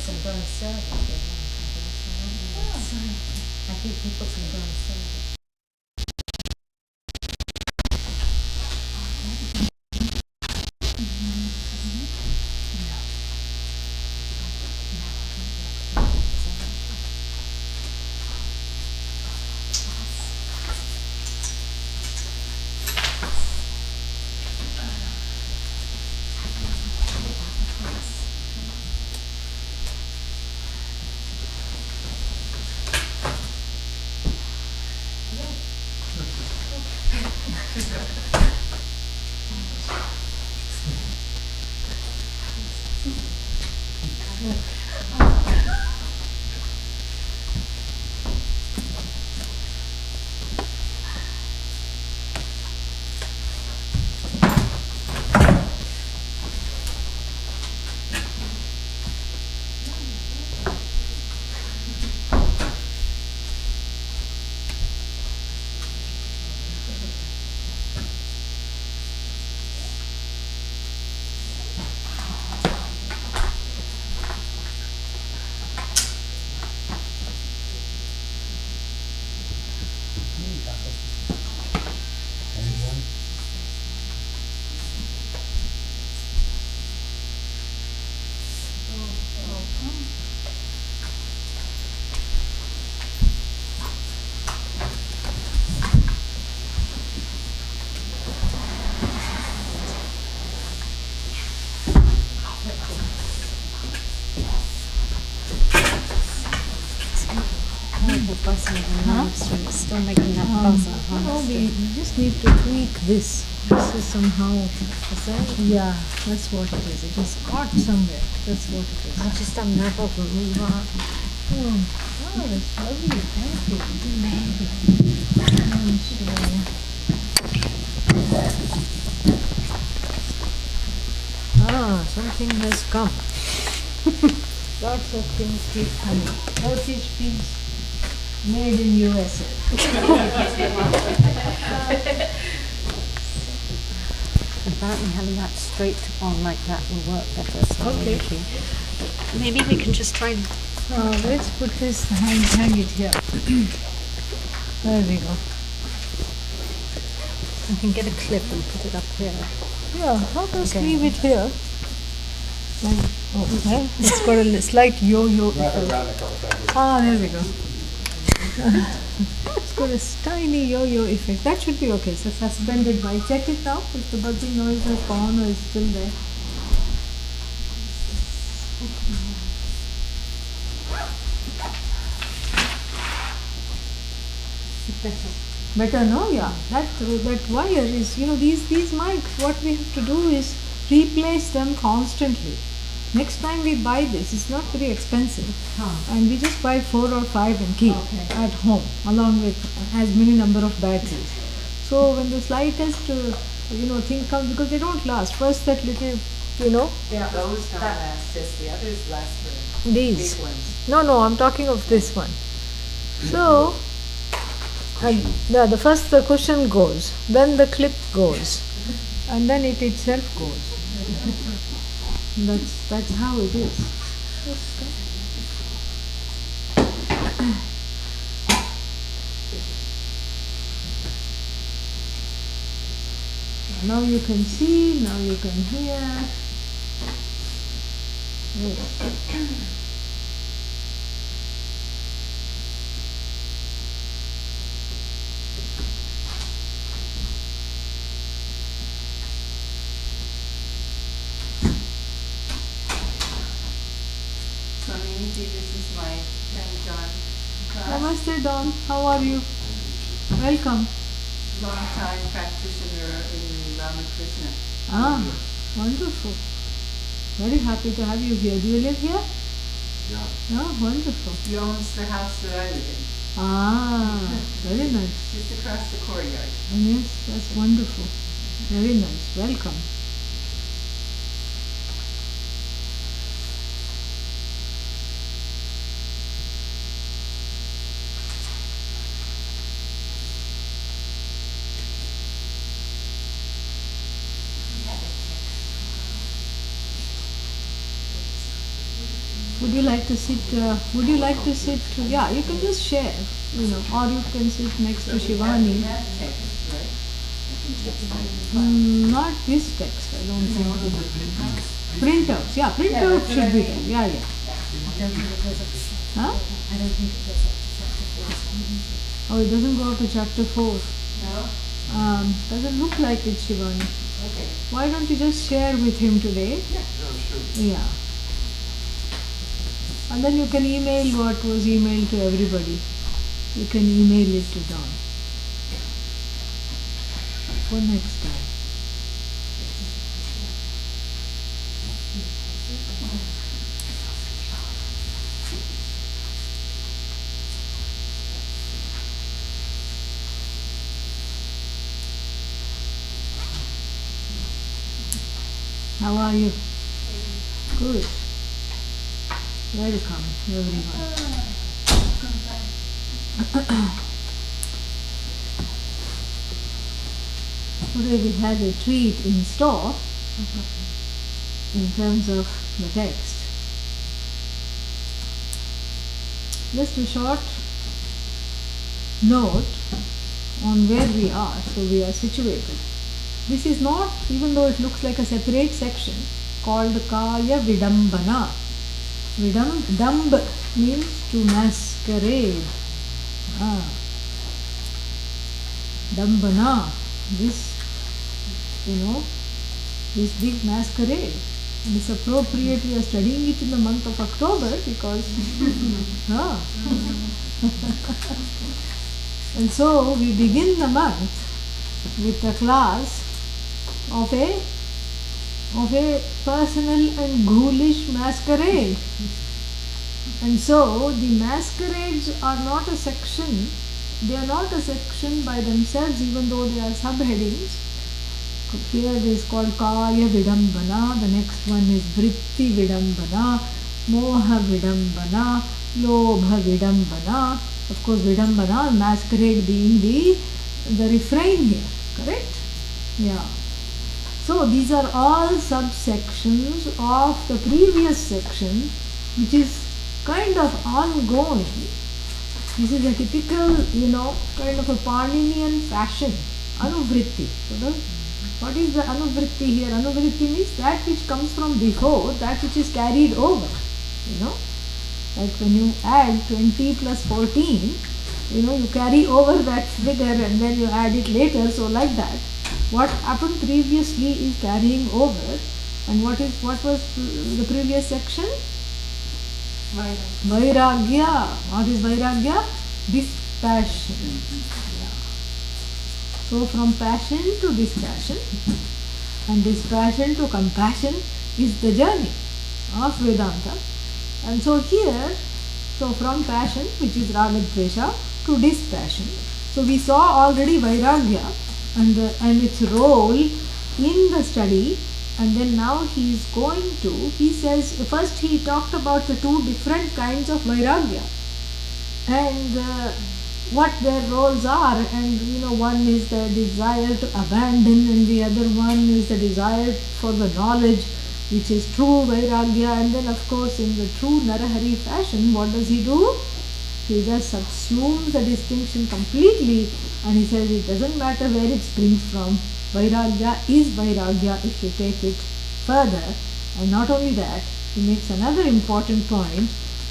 some burnt syrup if you want. I think he put some burnt syrup. Still making that buzzer. No, we just need to tweak this. This is somehow. Yeah, that's what it is. It is caught somewhere. That's what it is. I just don't know if I can move on. Oh, that's lovely. Thank you. Maybe. I'm sure. Something has come. Lots of things keep coming. Turkish pigs made in USA. Apparently having that straight on like that will work better. So Okay. maybe we can just try. Let's put this, hang it here. There we go. I can get a clip and put it up here. Yeah, how about Okay. leave it here? Like, okay. It's got a slight yo-yo effect. There we go. It's got a tiny yo-yo effect. That should be okay. So suspended by. Check it now if the buzzing noise has gone or is still there. Better, no? Yeah. That wire is, these mics, what we have to do is replace them constantly. Next time we buy this, it's not very expensive. And we just buy 4 or 5 and keep at home, along with as many number of batteries. So when the slightest, thing comes, because they don't last. First that little, Yeah, those don't last, just the others last for these. big ones. No, I'm talking of this one. So, the first the cushion goes, then the clip goes, and then it itself goes. That's how it is. Now you can see, now you can hear. So Nidhi, this is my friend John. Namaste, Don. How are you? Welcome. Long time practitioner in Ramakrishna. Wonderful. Very happy to have you here. Do you live here? Yeah. Oh, wonderful. He owns the house that I live in, Very nice. just across the courtyard. Yes, that's wonderful. Very nice. Welcome. Would you like to sit? Would you like to sit? Yeah, you can just share, or you can sit next to Shivani. Not this text. I don't think. Printouts. Yeah, printout should be there. Yeah, yeah. I don't think it goes up to Huh? I don't think it goes up to chapter 4. Oh, it doesn't go to chapter 4. No? Doesn't look like it, Shivani. Okay. Why don't you just share with him today? Yeah. And then you can email what was emailed to everybody. You can email it to Don. For next time. How are you? Good. Welcome, everyone. Today we had a treat in store in terms of the text. Just a short note on where we are, so we are situated. This is not, even though it looks like a separate section, called Kaya Vidambana. Damb means to masquerade. Dambana, this, this big masquerade. And it's appropriate we are studying it in the month of October because, and so we begin the month with a class of a personal and ghoulish masquerade. And so the masquerades are not a section, they are not a section by themselves, even though they are subheadings. Here it is called Kaya Vidambana, the next one is Vritti Vidambana, Moha Vidambana, Lobha Vidambana. Of course, Vidambana, masquerade being the refrain here, correct? Yeah. So these are all subsections of the previous section, which is kind of ongoing. This is a typical, kind of a Paninian fashion, Anuvritti. So what is the Anuvritti here? Anuvritti means that which comes from before, that which is carried over. Like when you add 20 plus 14, you carry over that figure and then you add it later, so like that. What happened previously is carrying over, and what was the previous section? Vairagya. What is Vairagya? Dispassion. Yeah. So from passion to dispassion, and dispassion to compassion is the journey of Vedanta. And so here, from passion, which is Ragadvesha, to dispassion. So we saw already Vairagya and its role in the study, and then now he says, first he talked about the two different kinds of Vairagya and what their roles are, and one is the desire to abandon and the other one is the desire for the knowledge, which is true Vairagya. And then of course in the true Narahari fashion, what does he do? He just subsumes the distinction completely, and he says it doesn't matter where it springs from. Vairagya is Vairagya if you take it further. And not only that, he makes another important point.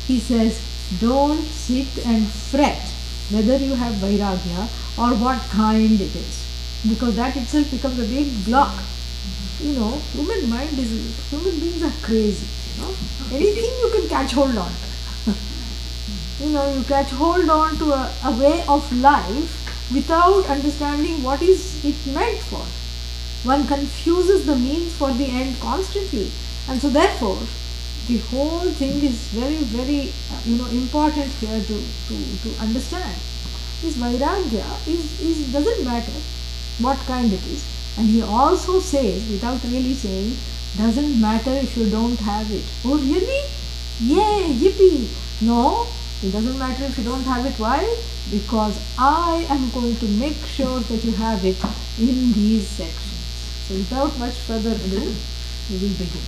He says, don't sit and fret whether you have Vairagya or what kind it is, because that itself becomes a big block. Human beings are crazy. Anything you can catch hold on. You catch hold on to a way of life without understanding what is it meant for. One confuses the means for the end constantly, and so therefore the whole thing is very, very important here to understand. This Vairagya is doesn't matter what kind it is, and he also says, without really saying, doesn't matter if you don't have it. Oh really? Yay, yippee! No, it doesn't matter if you don't have it. Why? Because I am going to make sure that you have it in these sections. So without much further ado, we will begin.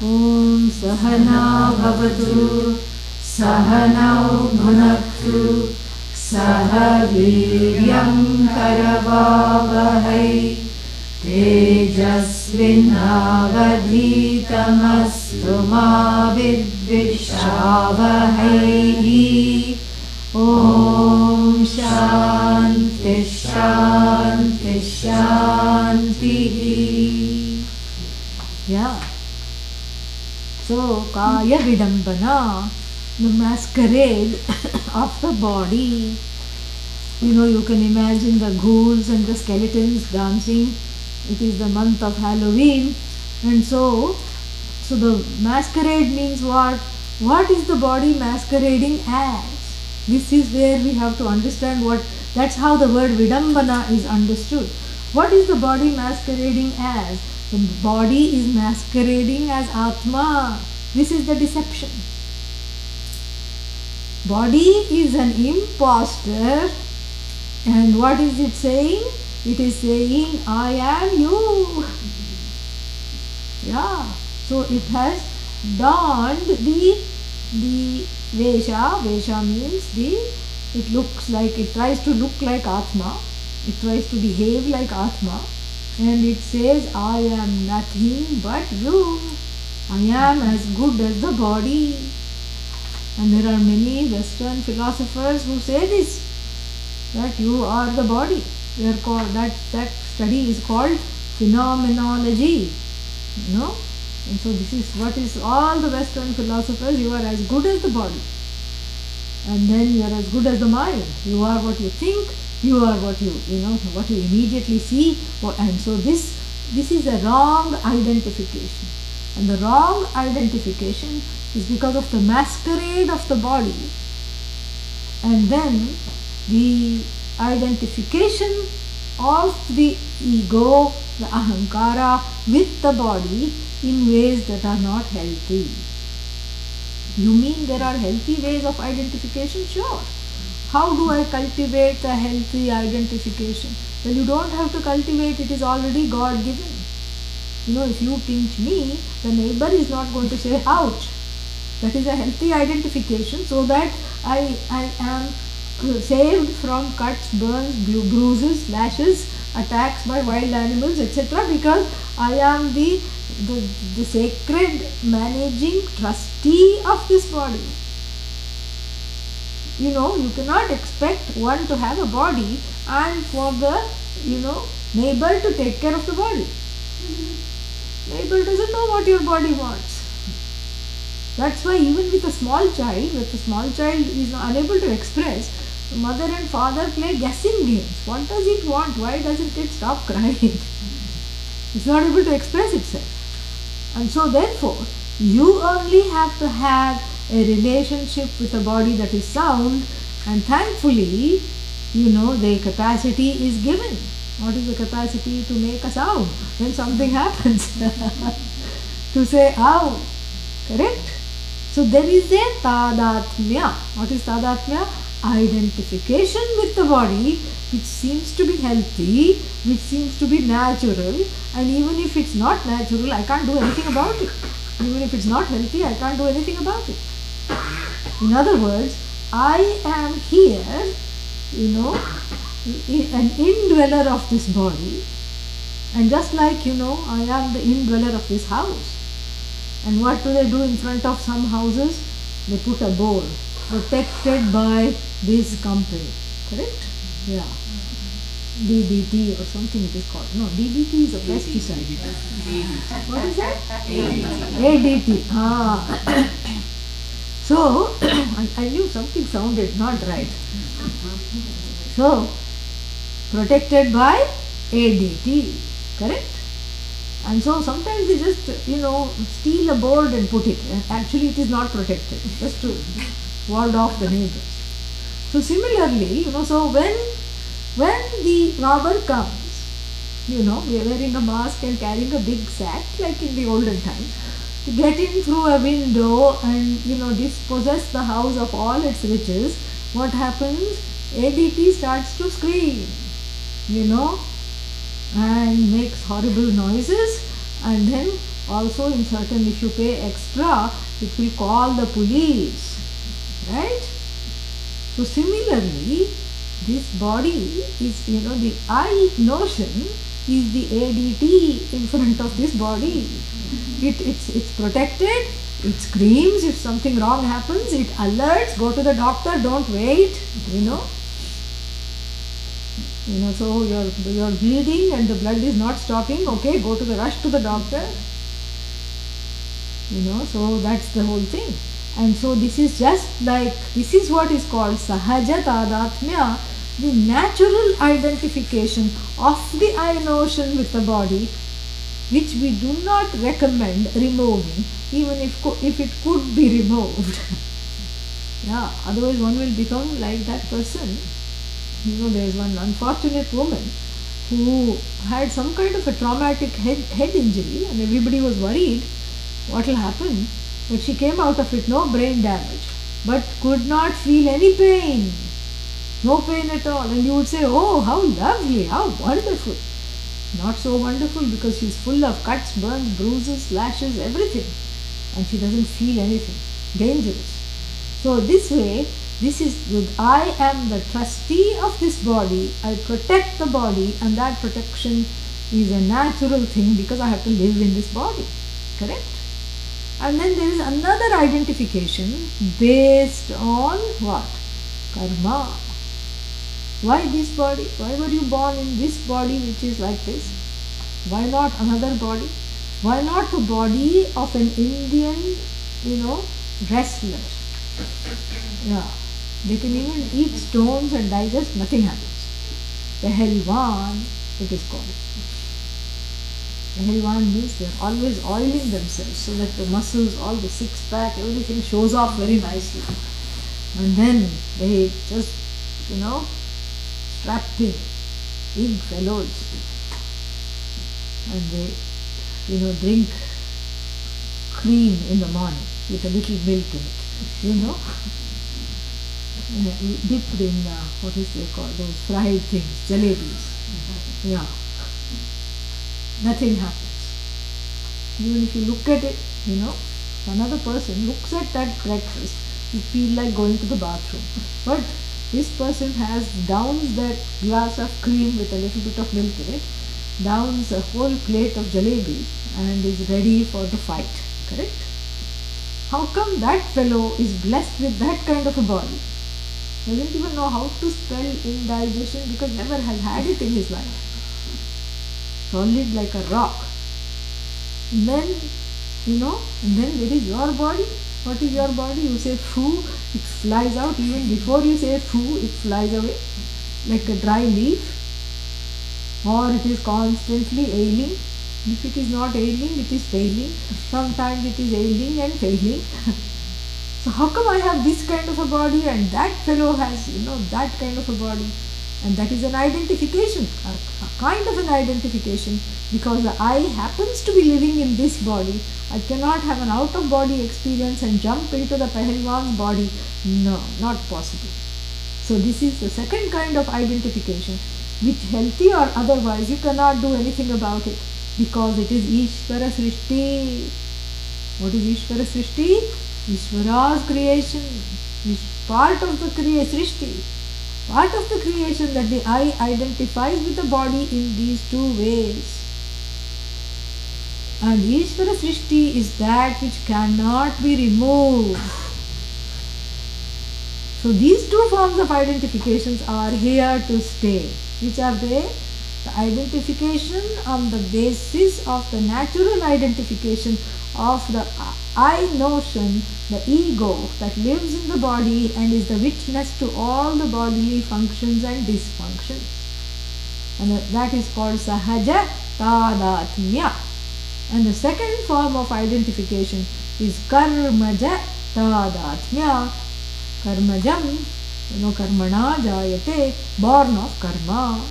Om Sahana Bhavatu Sahanau Bhunaktu Saha Viryam Karavavahai Tejasvinavadhitamastu ma vidvishavahai. Om Shanti Shanti Shanti. Yeah. So, Kaya Vidambana, the masquerade of the body. You can imagine the ghouls and the skeletons dancing. It is the month of Halloween. And so the masquerade means what? What is the body masquerading as? This is where we have to understand that's how the word Vidambana is understood. What is the body masquerading as? The body is masquerading as Atma. This is the deception. Body is an imposter, and what is it saying? It is saying, I am you. Yeah. So it has donned the Vesha. Vesha means it tries to look like Atma. It tries to behave like Atma. And it says, I am nothing but you. I am as good as the body. And there are many Western philosophers who say this, that you are the body. They are called, that study is called phenomenology. And so this is what is all the Western philosophers, you are as good as the body. And then you are as good as the mind. You are what you think, you are what you immediately see. And so this is a wrong identification. And the wrong identification is because of the masquerade of the body. And then the identification of the ego, the ahankara, with the body in ways that are not healthy. You mean there are healthy ways of identification? Sure. How do I cultivate a healthy identification? Well, you don't have to cultivate, it is already God given. If you pinch me, the neighbor is not going to say, ouch. That is a healthy identification, so that I am saved from cuts, burns, bruises, lashes, attacks by wild animals, etc. because I am the sacred managing trustee of this body. You cannot expect one to have a body and for the neighbor to take care of the body. Neighbor doesn't know what your body wants. That's why even with a small child, if the small child is unable to express, mother and father play guessing games. What does it want? Why doesn't it stop crying? It's not able to express itself. And so therefore, you only have to have a relationship with a body that is sound, and thankfully, the capacity is given. What is the capacity to make a sound when something happens? To say, ow. Correct? So there is a tadatmya. What is tadatmya? Identification with the body, which seems to be healthy, which seems to be natural, and even if it's not natural, I can't do anything about it. Even if it's not healthy, I can't do anything about it. In other words, I am here, an indweller of this body, and just like, I am the indweller of this house. And what do they do in front of some houses? They put a board, protected by this company. Correct? Yeah. DDT or something it is called. No, DDT is a pesticide. What is that? ADT. So, I knew something sounded not right. So, protected by ADT. Correct? And so sometimes they just, steal a board and put it. And actually it is not protected. Just to ward off the neighbors. So similarly, so when the robber comes, wearing a mask and carrying a big sack, like in the olden times, to get in through a window and, dispossess the house of all its riches, what happens? ADT starts to scream, and makes horrible noises, and then Also in certain, if you pay extra, it will call the police, right? So similarly, this body is, the I notion is the ADT in front of this body. It's protected, it screams if something wrong happens, it alerts, go to the doctor, don't wait, so you're bleeding and the blood is not stopping, okay, go to the rush to the doctor. So that's the whole thing. And so this is just like, this is what is called sahaja tadatmya, the natural identification of the I notion with the body, which we do not recommend removing, even if it could be removed. Yeah, otherwise one will become like that person. There is one unfortunate woman who had some kind of a traumatic head injury, and everybody was worried what will happen. But she came out of it, no brain damage, but could not feel any pain. No pain at all. And you would say, oh, how lovely, how wonderful. Not so wonderful, because she's full of cuts, burns, bruises, lashes, everything. And she doesn't feel anything. Dangerous. So this way, I am the trustee of this body. I protect the body, and that protection is a natural thing because I have to live in this body. Correct? And then there is another identification based on what? Karma. Why this body? Why were you born in this body which is like this? Why not another body? Why not the body of an Indian, wrestler? Yeah. They can even eat stones and digest, nothing happens. Pehelwan, it is called. Pehelwan means they are always oiling themselves so that the muscles, all the six pack, everything shows off very nicely. And then they just, strapping, big fellows. And they, drink cream in the morning with a little milk in it, dipped in, what is they called, those fried things, jalebis. Yeah. Nothing happens. Even if you look at it, another person looks at that breakfast, you feel like going to the bathroom. But this person has downs that glass of cream with a little bit of milk in it, downs a whole plate of jalebi, and is ready for the fight. Correct? How come that fellow is blessed with that kind of a body? Doesn't even know how to spell indigestion because never has had it in his life. Solid like a rock. And then, and then there is your body. What is your body? You say foo, it flies out. Even before you say foo, it flies away like a dry leaf. Or it is constantly ailing. If it is not ailing, it is failing. Sometimes it is ailing and failing. So how come I have this kind of a body and that fellow has, that kind of a body? And that is an identification, a kind of an identification, because the I happens to be living in this body. I cannot have an out-of-body experience and jump into the Pehelwan's body. No, not possible. So this is the second kind of identification, which healthy or otherwise you cannot do anything about it, because it is Ishvara Srishti. What is Ishvara Srishti? Ishvara's creation is part of the Srishti. Part of the creation that the I identifies with the body in these two ways. And Ishvara Srishti is that which cannot be removed. So these two forms of identifications are here to stay. Which are they? The identification on the basis of the natural identification of the I notion, the ego that lives in the body and is the witness to all the bodily functions and dysfunctions. And that is called sahaja tadatmya. And the second form of identification is karmaja tadatmya. Karmajam, karmana jayate, born of karma.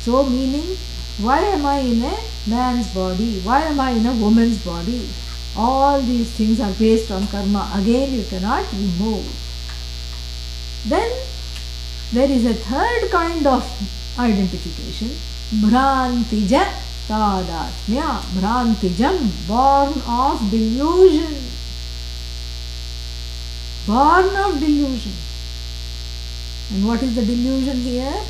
So meaning, why am I in a man's body? Why am I in a woman's body? All these things are based on karma. Again, you cannot remove. Then there is a third kind of identification, bhrantija Tadatmya Bhrantijam, born of delusion. Born of delusion. And what is the delusion here?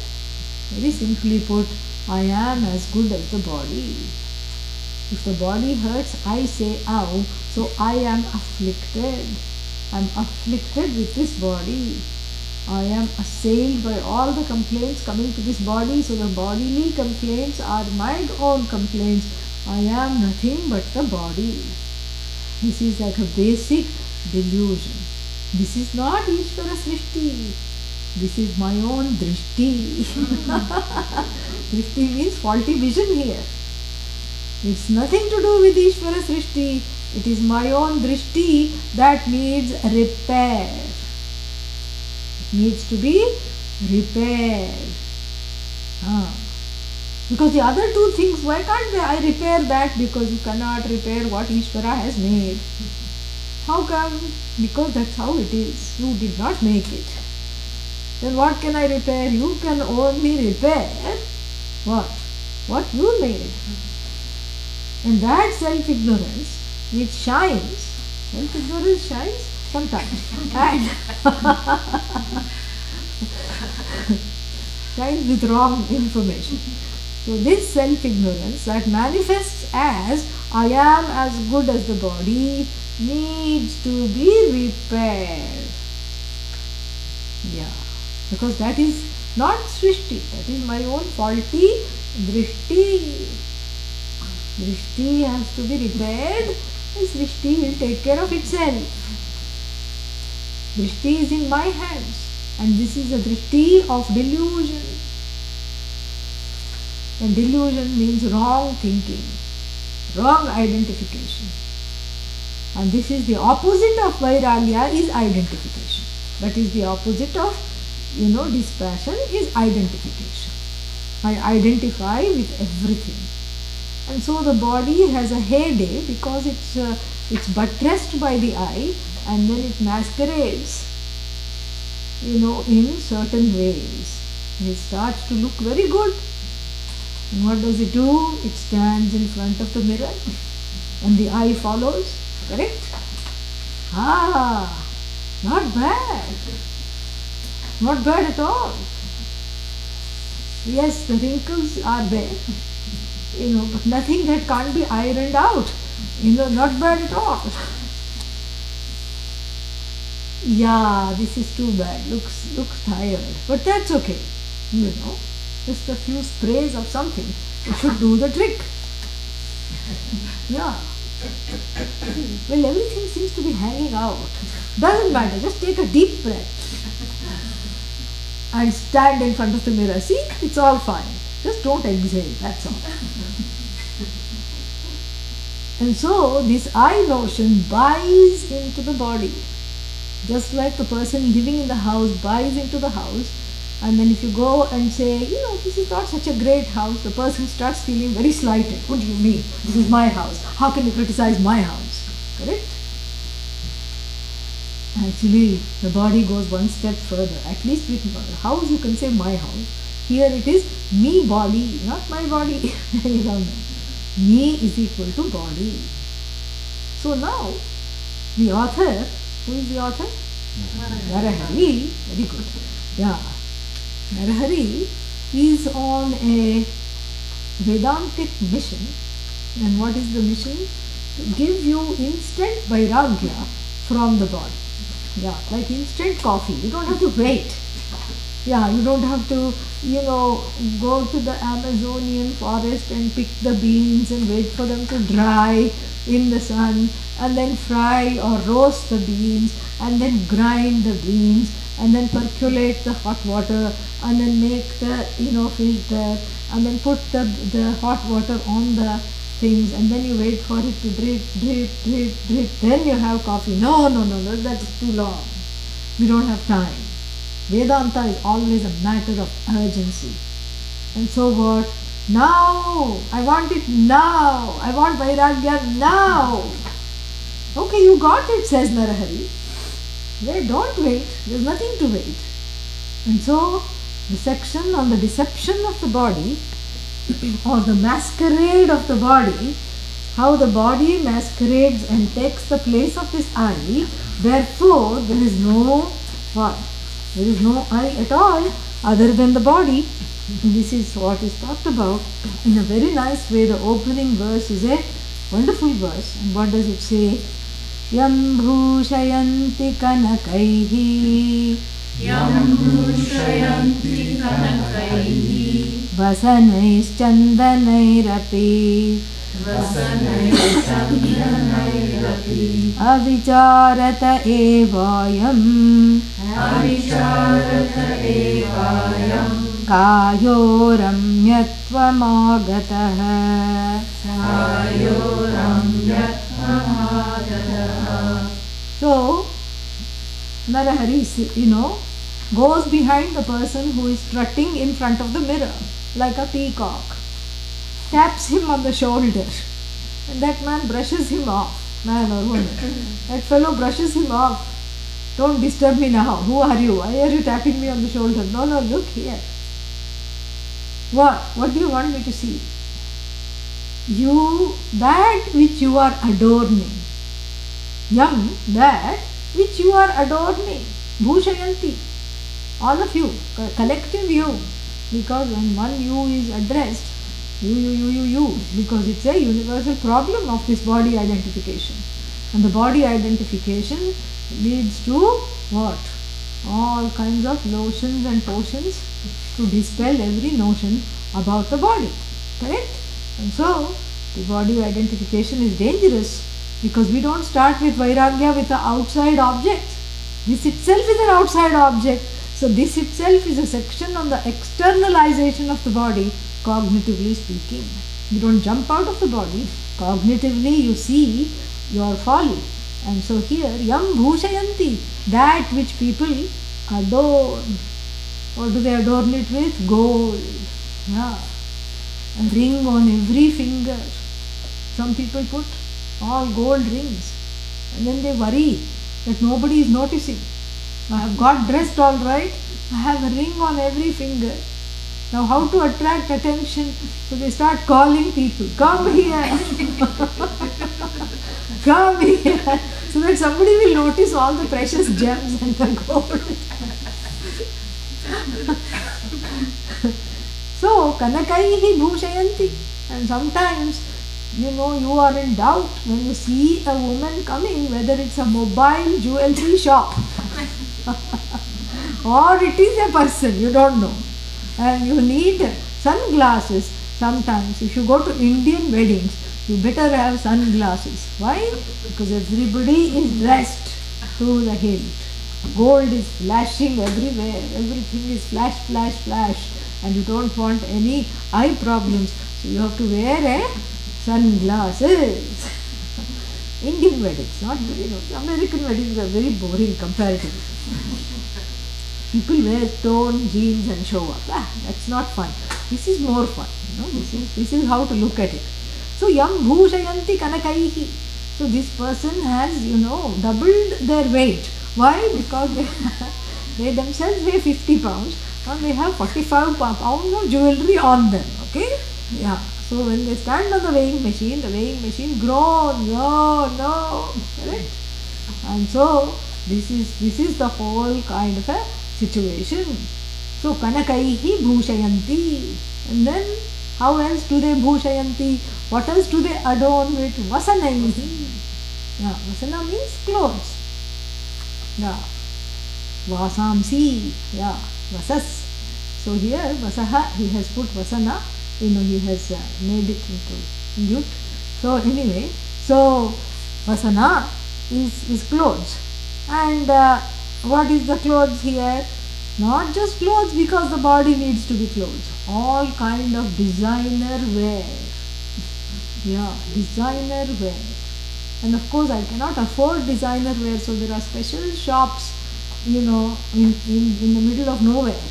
Very simply put, I am as good as the body. If the body hurts, I say ow, so I am afflicted. I am afflicted with this body. I am assailed by all the complaints coming to this body, so the bodily complaints are my own complaints. I am nothing but the body. This is like a basic delusion. This is not Ishvara Srishti. This is my own drishti. Drishti means faulty vision here. It's nothing to do with Ishvara Srishti. It is my own drishti that needs repair. It needs to be repaired. Because the other two things, why can't I repair that? Because you cannot repair what Ishvara has made. How come? Because that's how it is. You did not make it. Then what can I repair? You can only repair what? What you made. And that self-ignorance which shines, self-ignorance shines sometimes, and shines with wrong information. So this self-ignorance that manifests as I am as good as the body needs to be repaired. Yeah. Because that is not Srishti, that is my own faulty Drishti. Drishti has to be repaired and Srishti will take care of itself. Drishti is in my hands and this is a Drishti of delusion. And delusion means wrong thinking, wrong identification. And this is the opposite of Vairagya is identification. That is the opposite of dispassion is identification. I identify with everything. And so the body has a heyday because it's buttressed by the I and then it masquerades, in certain ways. And it starts to look very good. And what does it do? It stands in front of the mirror and the I follows. Correct? Not bad. Not bad at all. Yes, the wrinkles are there, but nothing that can't be ironed out. Not bad at all. Yeah, this is too bad. Looks tired, but that's okay. Just a few sprays of something. It should do the trick. Yeah. Well, everything seems to be hanging out. Doesn't matter. Just take a deep breath and stand in front of the mirror. See, it's all fine. Just don't exhale, that's all. And so this I notion buys into the body. Just like the person living in the house buys into the house, and then if you go and say, this is not such a great house, the person starts feeling very slighted. What do you mean? This is my house. How can you criticize my house? Correct? Actually, the body goes one step further. At least with house, you can say my house. Here it is me body, not my body. Me is equal to body. So now, the author, who is the author? Narahari. Very good. Yeah. Narahari is on a Vedantic mission. And what is the mission? To give you instant vairagya from the body. Yeah, like instant coffee. You don't have to wait. Yeah, you don't have to, go to the Amazonian forest and pick the beans and wait for them to dry in the sun and then fry or roast the beans and then grind the beans and then percolate the hot water and then make the, filter and then put the hot water on the things and then you wait for it to drip, drip, drip, drip. Then you have coffee. No, that's too long. We don't have time. Vedanta is always a matter of urgency. And so what? Now! I want it now! I want Vairagya now! Okay, you got it, says Narahari. Wait, don't wait. There's nothing to wait. And so, the section on the deception of the body or the masquerade of the body, how the body masquerades and takes the place of this I, therefore there is no what? There is no I at all other than the body. This is what is talked about in a very nice way. The opening verse is a wonderful verse. And what does it say? Yam bhushayanti kanakaihi Yam bhushayanti kanakaihi vasanaishchandanairapi vasanaischandanairapi avicharata evayam avicharata evayam Kayo रम्यत्वमागतः sayo ramyatmahagataha. So Narahari goes behind the person who is strutting in front of the mirror like a peacock, taps him on the shoulder, and that man brushes him off, man or woman. That fellow brushes him off. Don't disturb me now. Who are you? Why are you tapping me on the shoulder? No, look here. What do you want me to see? That which you are adorning. Yam, that which you are adorning. Bhushayanti. All of you, collective you. Because when one you is addressed, you, because it's a universal problem of this body identification. And the body identification leads to what? All kinds of lotions and potions to dispel every notion about the body. Correct? And so, the body identification is dangerous because we don't start with Vairagya with an outside object. This itself is an outside object. So, this itself is a section on the externalization of the body, cognitively speaking. You don't jump out of the body. Cognitively, you see your folly. And so here, Yam Bhushayanti, that which people adorn. What do they adorn it with? Gold. Yeah. A ring on every finger. Some people put all gold rings and then they worry that nobody is noticing. I have got dressed all right. I have a ring on every finger. Now how to attract attention? So they start calling people. Come here. Come here. So that somebody will notice all the precious gems and the gold. So, Kanakaihi Bhushayanti. And sometimes, you are in doubt when you see a woman coming, whether it's a mobile jewelry shop or it is a person, you don't know. And you need sunglasses. Sometimes, if you go to Indian weddings, you better have sunglasses. Why? Because everybody is dressed to the hilt. Gold is flashing everywhere. Everything is flash, flash, flash. And you don't want any eye problems. So you have to wear sunglasses. Indian weddings, not American weddings are very boring comparatively. People wear torn jeans and show up. That's not fun. This is more fun. This is how to look at it. So Yam Bhushayanti Kanakaihi. So this person has, doubled their weight. Why? Because they themselves weigh 50 pounds and they have 45 pounds of jewelry on them. Okay? Yeah. So when they stand on the weighing machine groans. No. Correct? And so this is the whole kind of a situation. So Kanakaihi Bhushayanti. And then how else do they Bhushayanti? What else do they adorn with? Vasanaihi. Yeah, Vasana means clothes. Yeah. Vasamsi. Yeah. Vasas. So here Vasaha, he has put Vasana, he has made it into Yut. So anyway, Vasana is clothes. And what is the clothes here? Not just clothes because the body needs to be clothes. All kind of designer wear. Yeah, designer wear. And of course I cannot afford designer wear, so there are special shops, in the middle of nowhere.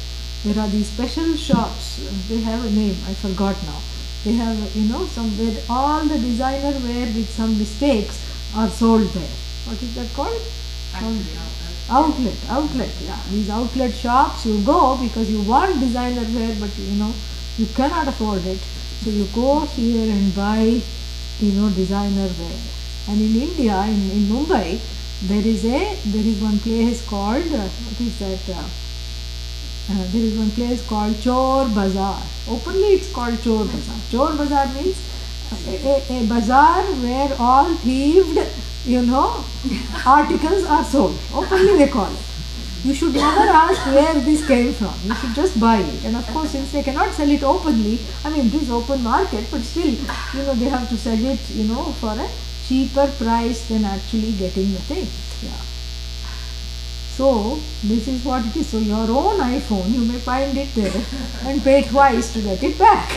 There are these special shops, they have a name, I forgot now. They have, somewhere all the designer wear with some mistakes are sold there. What is that called? Outlet, yeah. These outlet shops, you go because you want designer wear, but you cannot afford it. So you go here and buy, designer wear. And in India, in Mumbai, there is one place called what is that? There is one place called Chor Bazaar. Openly it's called Chor Bazaar. Chor Bazaar means a bazaar where all thieved, articles are sold. Openly they call it. You should never ask where this came from. You should just buy it. And of course, since they cannot sell it openly, it is open market, but still, they have to sell it, for a cheaper price than actually getting the thing. Yeah. So, this is what it is. So, your own iPhone, you may find it there and pay twice to get it back.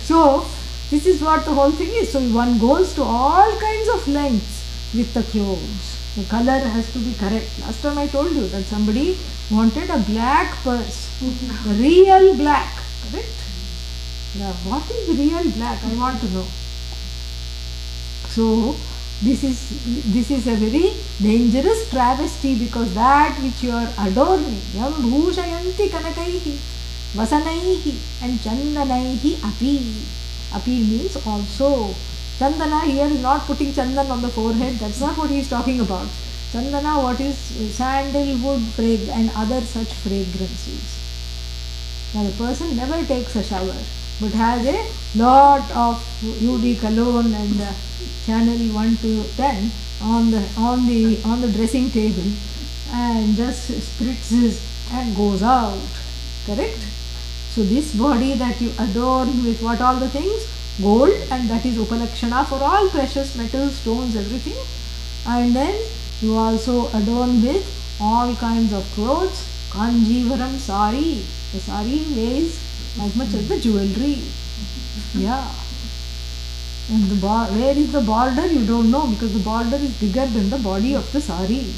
So, this is what the whole thing is. So, one goes to all kinds of lengths with the clothes. The color has to be correct. Last time I told you that somebody wanted a black purse, real black, correct? Now, what is real black? I want to know. So, this is a very dangerous travesty, because that which you are adorning, yam bhushayanti kanakaihi, vasanaihi and chandanaihi api. Api means also. Chandana here is not putting chandan on the forehead, that's not what he is talking about. Chandana, what is sandalwood and other such fragrances. Now the person never takes a shower, but has a lot of UD cologne and channel 1 to 10 on the dressing table, and just spritzes and goes out. Correct? So this body that you adorn with what all the things? Gold, and that is Upalakshana for all precious metals, stones, everything. And then you also adorn with all kinds of clothes. Kanjivaram sari. The sari weighs as much as the jewelry. Yeah. And where is the border? You don't know, because the border is bigger than the body of the sari.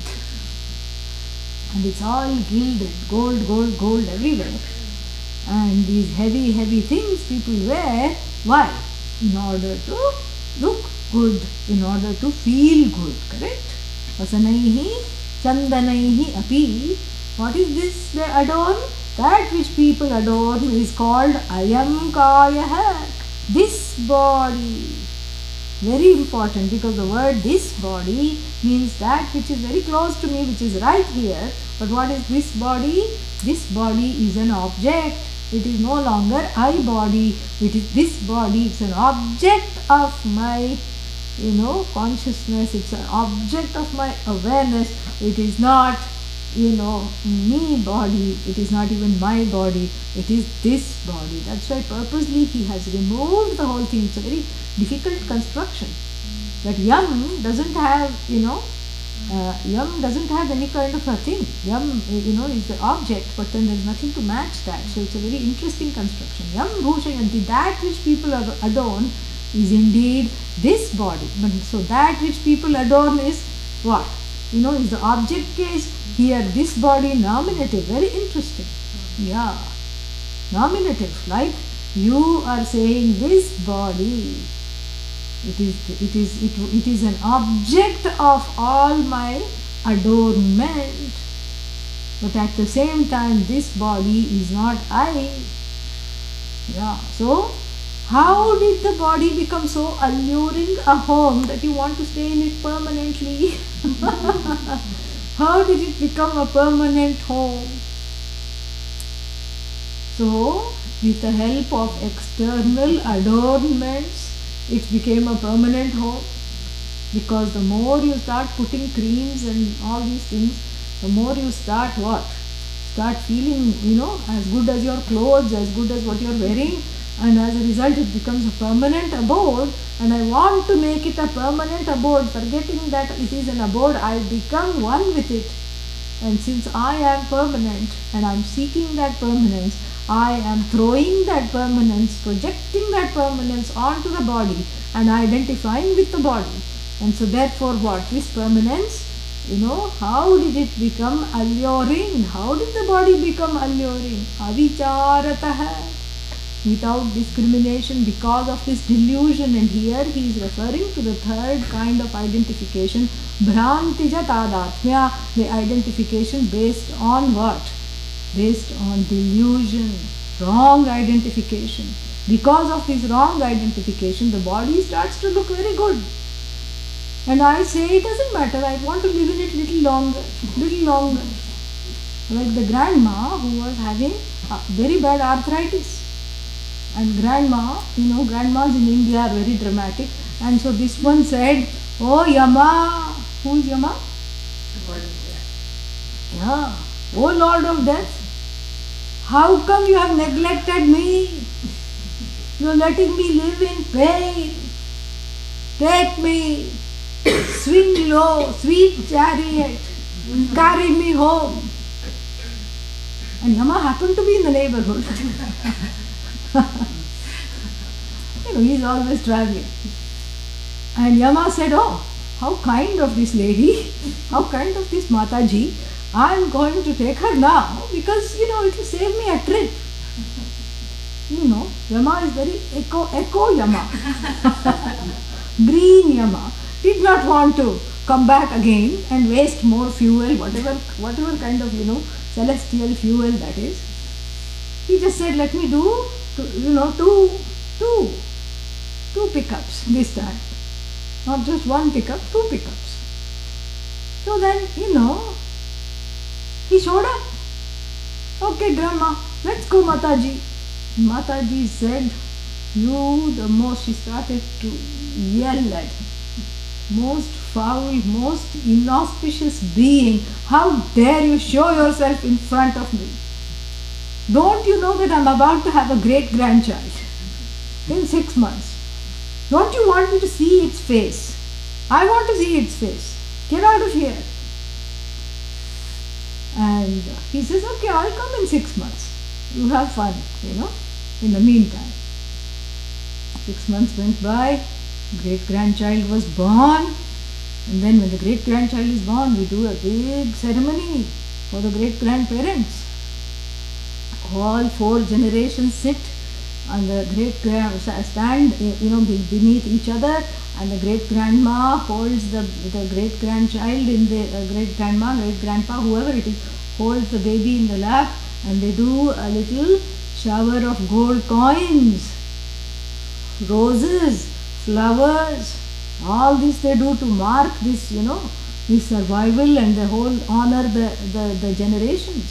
And it's all gilded. Gold, gold, gold everywhere. And these heavy, heavy things people wear. Why? In order to look good, in order to feel good, correct? Vasanaihi, chandanaihi api. What is this they adorn? That which people adorn is called ayam kayah. This body. Very important, because the word this body means that which is very close to me, which is right here. But what is this body? This body is an object. It is no longer I body. It is this body. It's an object of my, consciousness. It's an object of my awareness. It is not, me body. It is not even my body. It is this body. That's why purposely he has removed the whole thing. It's a very difficult construction. That yam doesn't have, yam doesn't have any kind of a thing. Yam, is the object, but then there is nothing to match that. So it's a very interesting construction. Yam bhushayanti, that which people adorn is indeed this body. But so that which people adorn is what? Is the object case. Here this body nominative, very interesting. Yeah. Nominative, like you are saying this body. It is an object of all my adornment, but at the same time this body is not I. Yeah. So how did the body become so alluring a home that you want to stay in it permanently? How did it become a permanent home? So with the help of external adornments, it became a permanent home, because the more you start putting creams and all these things, the more you start what? Start feeling, as good as your clothes, as good as what you are wearing, and as a result it becomes a permanent abode. And I want to make it a permanent abode, forgetting that it is an abode, I become one with it. And since I am permanent and I am seeking that permanence, I am throwing that permanence, projecting that permanence onto the body and identifying with the body. And so therefore what? This permanence, how did it become alluring? How did the body become alluring? Avicharataha. Without discrimination, because of this delusion. And here he is referring to the third kind of identification, Bhrantija Tadatmya, the identification based on what? Based on delusion, wrong identification. Because of this wrong identification, the body starts to look very good. And I say, it doesn't matter, I want to live in it little longer, little longer. Like the grandma who was having very bad arthritis. And grandma, grandmas in India are very dramatic. And so this one said, "Oh Yama," who is Yama? Yeah, "Oh Lord of Death, how come you have neglected me? You are letting me live in pain. Take me, swing low, sweet chariot, carry me home." And Yama happened to be in the neighborhood. He is always traveling. And Yama said, "Oh, how kind of this lady, how kind of this Mataji. I am going to take her now because, it will save me a trip." Yama is very eco Yama. Green Yama. Did not want to come back again and waste more fuel, whatever kind of, celestial fuel that is. He just said, "Let me do, two pickups this time. Not just one pickup, two pickups." So then, he showed up. "Okay, grandma, let's go, Mataji." Mataji said, she started to yell at him. "Most foul, most inauspicious being, how dare you show yourself in front of me? Don't you know that I'm about to have a great grandchild in 6 months? Don't you want me to see its face? I want to see its face. Get out of here." And he says, "Okay, I'll come in 6 months. You have fun, in the meantime." 6 months went by, great grandchild was born, and then when the great grandchild is born, we do a big ceremony for the great grandparents. All 4 generations sit and the great stand beneath each other, and the great grandma holds the great grandchild in the great grandma, great grandpa, whoever it is, holds the baby in the lap, and they do a little shower of gold coins, roses, flowers, all this they do to mark this, this survival, and the whole honor the generations.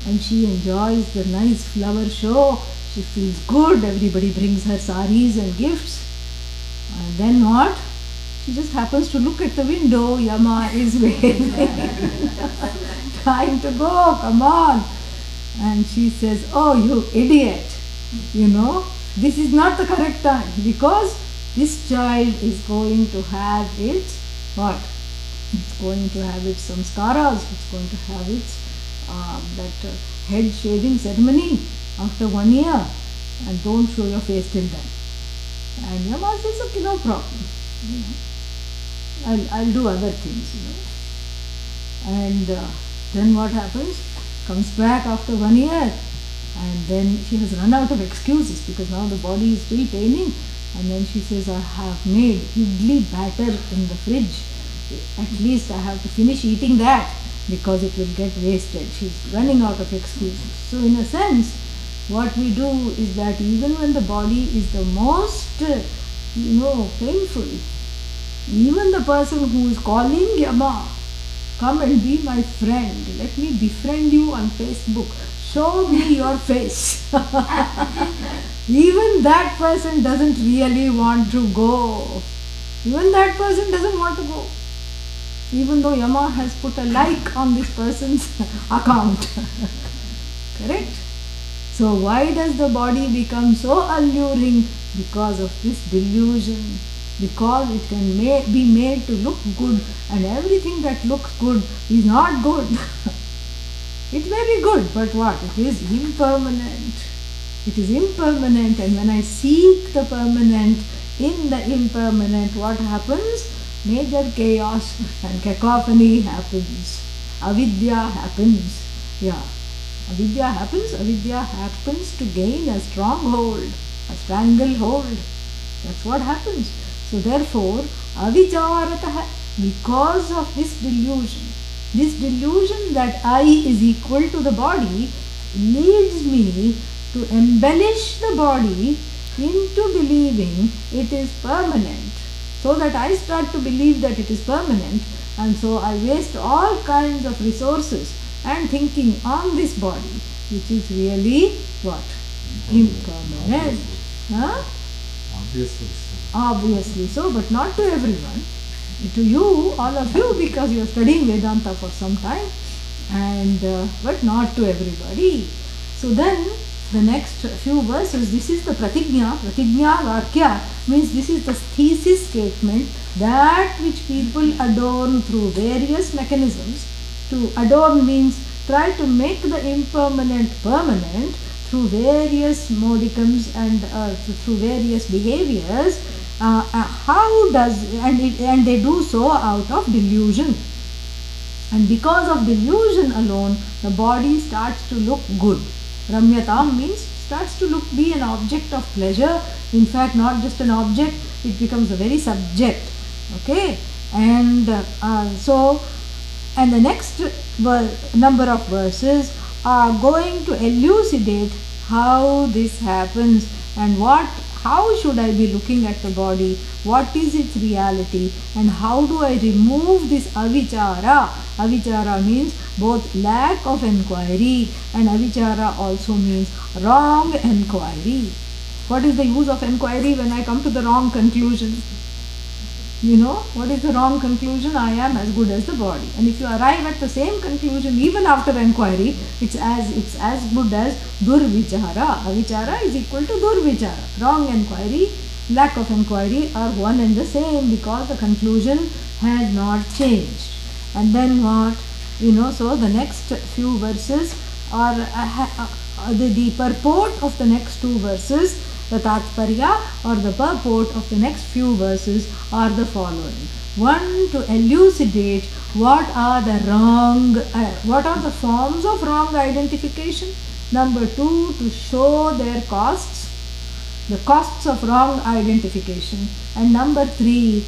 And she enjoys the nice flower show. She feels good. Everybody brings her saris and gifts. And then what? She just happens to look at the window. Yama is waiting. Time to go. Come on. And she says, "Oh, you idiot. This is not the correct time, because this child is going to have its what? It's going to have its samskaras. It's going to have its head shaving ceremony after 1 year, and don't show your face till then." And Yama says, "Okay, no problem. I'll do other things, And then what happens? Comes back after 1 year, and then she has run out of excuses because now the body is still paining. And then she says, "I have made idli batter in the fridge. At least I have to finish eating that because it will get wasted." She's running out of excuses. So in a sense, what we do is that even when the body is the most, painful, even the person who is calling Yama, "Come and be my friend. Let me befriend you on Facebook. Show me your face." Even that person doesn't really want to go. Even that person doesn't want to go. Even though Yama has put a like on this person's account. Correct? So why does the body become so alluring? Because of this delusion. Because it can be made to look good, and everything that looks good is not good. It may be good, but what? It is impermanent. It is impermanent, and when I seek the permanent in the impermanent, what happens? Major chaos and cacophony happens. Avidya happens. Yeah. Avidya happens to gain a stronghold, a stranglehold. That's what happens. So therefore, avicharataha, because of this delusion that I is equal to the body, leads me to embellish the body into believing it is permanent, so that I start to believe that it is permanent, and so I waste all kinds of resources and thinking on this body, which is really what? Impermanent. Huh? Obviously. Obviously so, but not to everyone. To you, all of you, because you are studying Vedanta for some time, and but not to everybody. So then, the next few verses, this is the pratigna. Pratigna vakya means this is the thesis statement, that which people adorn through various mechanisms. To adorn means try to make the impermanent permanent through various modicums and through various behaviors. How does and they do so out of delusion, and because of delusion alone, the body starts to look good. Ramyatam means starts to be an object of pleasure. In fact, not just an object, it becomes a very subject. Okay, and and the next number of verses are going to elucidate how this happens and how should I be looking at the body, what is its reality, and how do I remove this avichara. Avichara means both lack of enquiry, and avichara also means wrong enquiry. What is the use of enquiry when I come to the wrong conclusion? You know, what is the wrong conclusion? I am as good as the body. And if you arrive at the same conclusion even after enquiry, it's as good as durvichara. Avichara is equal to durvichara. Wrong enquiry, lack of enquiry are one and the same, because the conclusion has not changed. And then what? So the next few verses are the purport of the next two verses. The tatparya or the purport of the next few verses are the following. One, to elucidate what are the forms of wrong identification. Number two, to show their costs, the costs of wrong identification. And number three,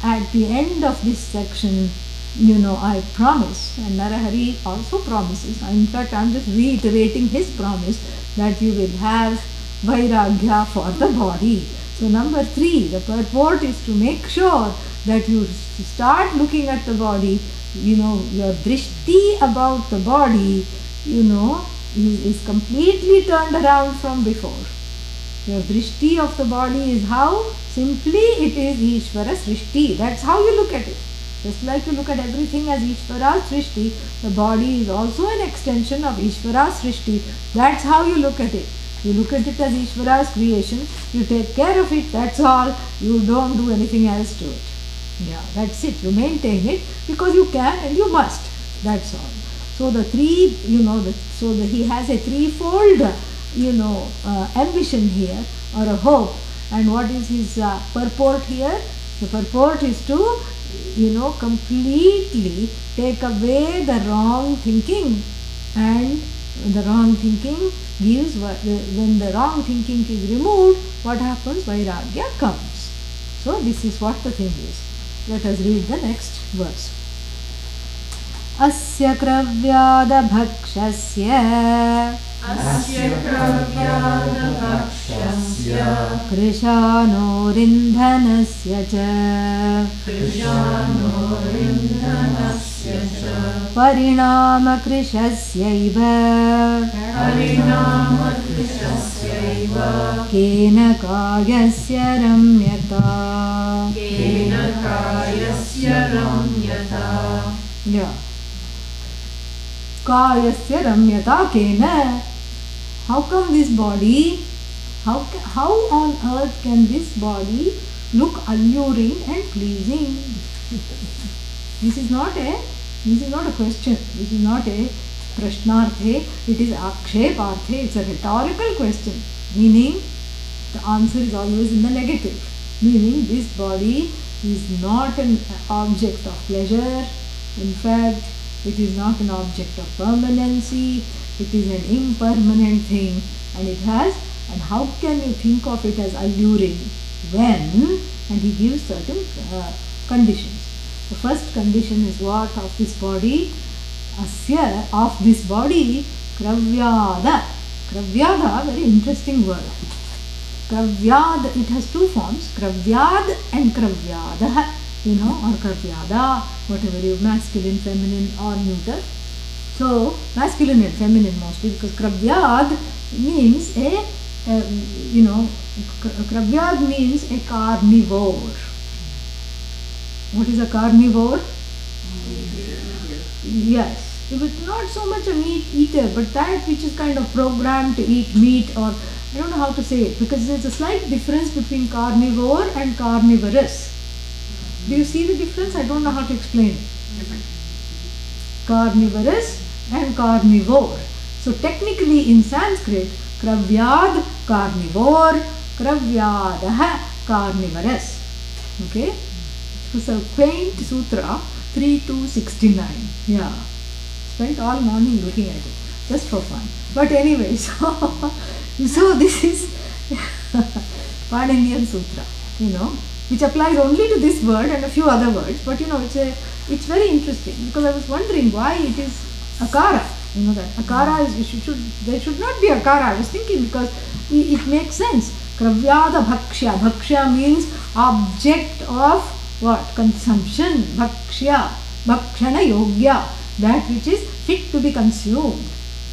at the end of this section, I promise, and Narahari also promises, in fact I am just reiterating his promise, that you will have vairagya for the body. So number three, the purport is to make sure that you start looking at the body, your drishti about the body, is completely turned around from before. Your drishti of the body is how simply it is Ishvara Srishti. That's how you look at it. Just like you look at everything as Ishvara Srishti, the body is also an extension of Ishvara Srishti. That's how you look at it. You look at it as Ishvara's creation, you take care of it, that's all. You don't do anything else to it. Yeah, that's it. You maintain it because you can and you must. That's all. So the three, he has a threefold, ambition here, or a hope. And what is his purport here? The purport is to, completely take away the wrong thinking. And the wrong thinking gives, when the wrong thinking is removed, what happens? Vairagya comes. So this is what the thing is. Let us read the next verse. Asya kravyada bhakshasya krishano rindhanasya cha parinama krishasyaiva kena kayasya ramyata. Yeah. Kayasya ramyata kena. How come this body, how on earth can this body look alluring and pleasing? This is not a question. This is not a prashnarthe. It is aksheparthe. It's a rhetorical question. Meaning, the answer is always in the negative. Meaning, this body is not an object of pleasure. In fact, it is not an object of permanency. It is an impermanent thing, and how can you think of it as alluring when? And he gives certain conditions. The first condition is what? Of this body, asya, of this body, kravyada. Kravyada, very interesting word. Kravyad, it has two forms, Kravyad and Kravyada, or Kravyada, whatever you, masculine, feminine or neuter. So, masculine and feminine mostly, because Kravyad means Kravyad means a carnivore. What is a carnivore? Yes. But not so much a meat eater, but that which is kind of programmed to eat meat, or I don't know how to say it, because there's a slight difference between carnivore and carnivorous. Do you see the difference? I don't know how to explain it. Carnivorous and carnivore. So technically in Sanskrit, Kravyad carnivore, Kravyadah carnivorous. Okay? So it's a quaint sutra, 3-69. Yeah. Spent all morning looking at it, just for fun. But anyway, so this is Paninian Sutra, which applies only to this word and a few other words. But it's very interesting, because I was wondering why it is akara. That akara is, there should not be akara. I was thinking, because it makes sense. Kravyada bhakshya. Bhakshya means object of what? Consumption. Bhakshya. Bhakshana yogya. That which is fit to be consumed.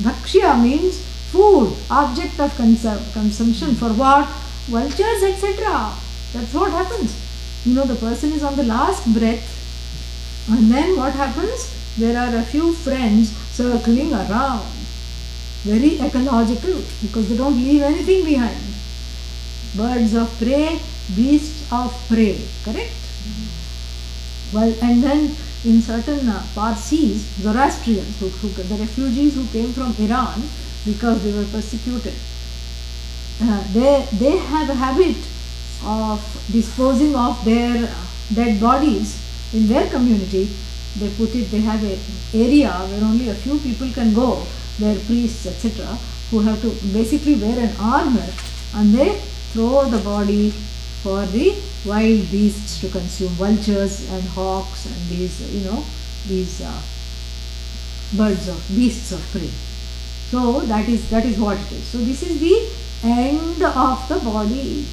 Bhakshya means food, object of consumption for what? Vultures, etc. That's what happens. The person is on the last breath, and then what happens? There are a few friends circling around. Very ecological, because they don't leave anything behind. Birds of prey, beasts of prey, correct? Well, and then in certain Parsis, Zoroastrians, the refugees who came from Iran because they were persecuted, they have a habit of disposing of their dead bodies in their community. They have an area where only a few people can go, their priests, etc., who have to basically wear an armor, and they throw the body for the wild beasts to consume, vultures and hawks and these beasts of prey. So that is what it is. So this is the end of the body.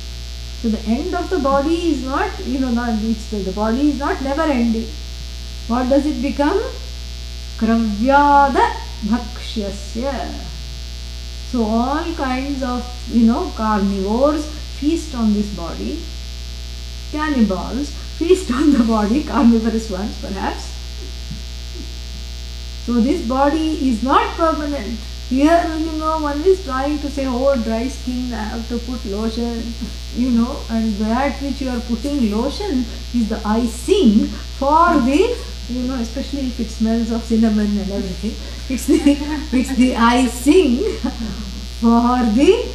So the end of the body is not, the body is not never ending. What does it become? Kravyada bhakshyasya. So all kinds of, carnivores feast on this body. Cannibals feast on the body, carnivorous ones perhaps. So this body is not permanent. Here, one is trying to say, oh, dry skin, I have to put lotion, and that which you are putting lotion is the icing for the, especially if it smells of cinnamon and everything, it's the icing for the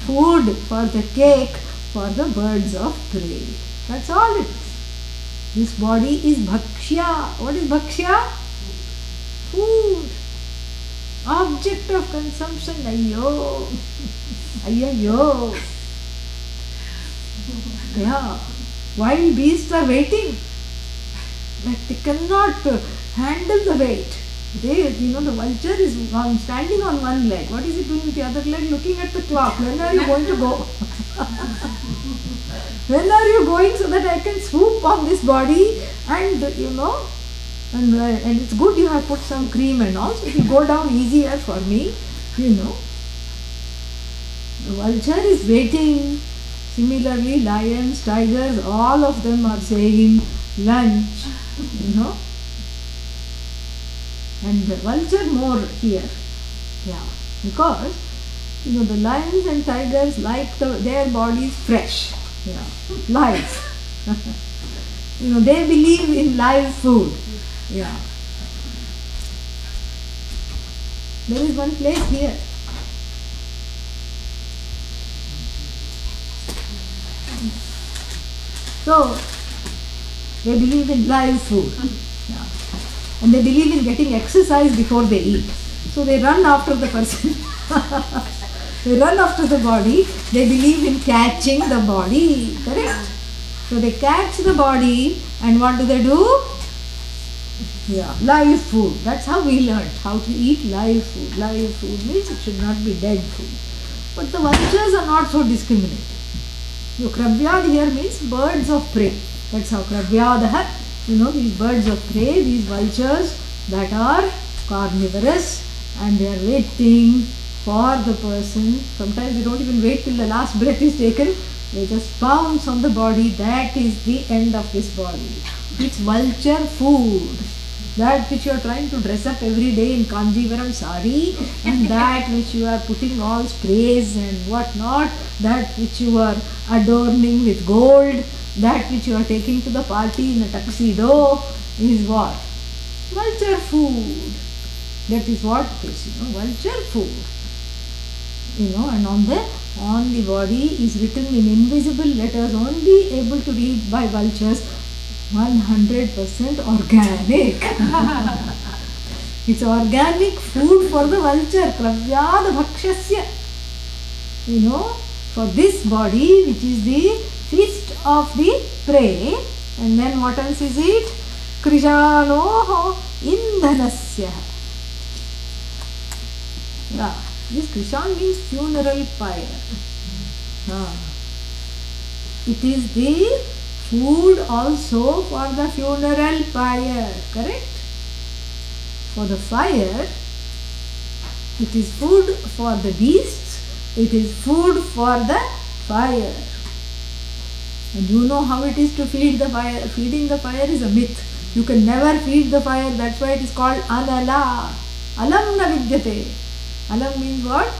food, for the cake, for the birds of prey. That's all it is. This body is bhakshya. What is bhakshya? Food. Object of consumption. Ayyo. Ayyo. Yeah. Wild beasts are waiting. But they cannot handle the weight. The vulture is standing on one leg. What is it doing with the other leg? Looking at the clock. When are you going to go? When are you going, so that I can swoop on this body and, and it's good you have put some cream and all, so it will go down easier for me, The vulture is waiting. Similarly, lions, tigers, all of them are saying lunch, And the vulture more here. Yeah. Because, the lions and tigers like their bodies fresh. Yeah. Live. They believe in live food. Yeah. There is one place here. So, they believe in live food. Yeah. And they believe in getting exercise before they eat. So they run after the person. They run after the body. They believe in catching the body. Correct? So they catch the body, and what do? Yeah, live food. That's how we learned how to eat live food. Live food means it should not be dead food. But the vultures are not so discriminating. So Kravyad here means birds of prey. That's how Kravyadaha, these birds of prey, these vultures that are carnivorous and they are waiting for the person. Sometimes they don't even wait till the last breath is taken. They just pounce on the body. That is the end of this body. It's vulture food. That which you are trying to dress up every day in Kanjivaram sari, and that which you are putting all sprays and what not, that which you are adorning with gold, that which you are taking to the party in a tuxedo is what? Vulture food. That is what it is, vulture food. And on the body is written in invisible letters, only able to read by vultures, 100% organic. It's organic food for the vulture. Kravyad bhakshasya. For this body, which is the feast of the prey. And then what else is it? Krishanoho indhanasya. Yeah. This Krishan means funeral pyre. It is the food also for the funeral pyre, correct? For the fire, it is food for the beasts, it is food for the fire. And you know how it is to feed the fire. Feeding the fire is a myth. You can never feed the fire, that's why it is called anala. Alam na vidyate. Alam means what?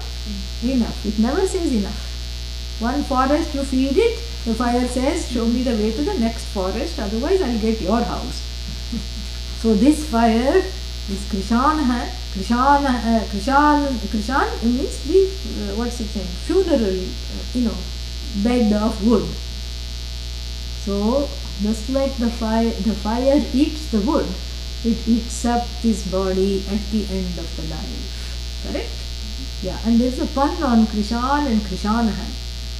Enough. It never says enough. One forest you feed it, the fire says, show me the way to the next forest, otherwise I'll get your house. So this fire is Krishan. Krishan means the, what's it saying? Funeral, bed of wood. So just like the fire eats the wood, it eats up this body at the end of the life. Correct? Yeah, and there is a pun on Krishan and Krishanaha.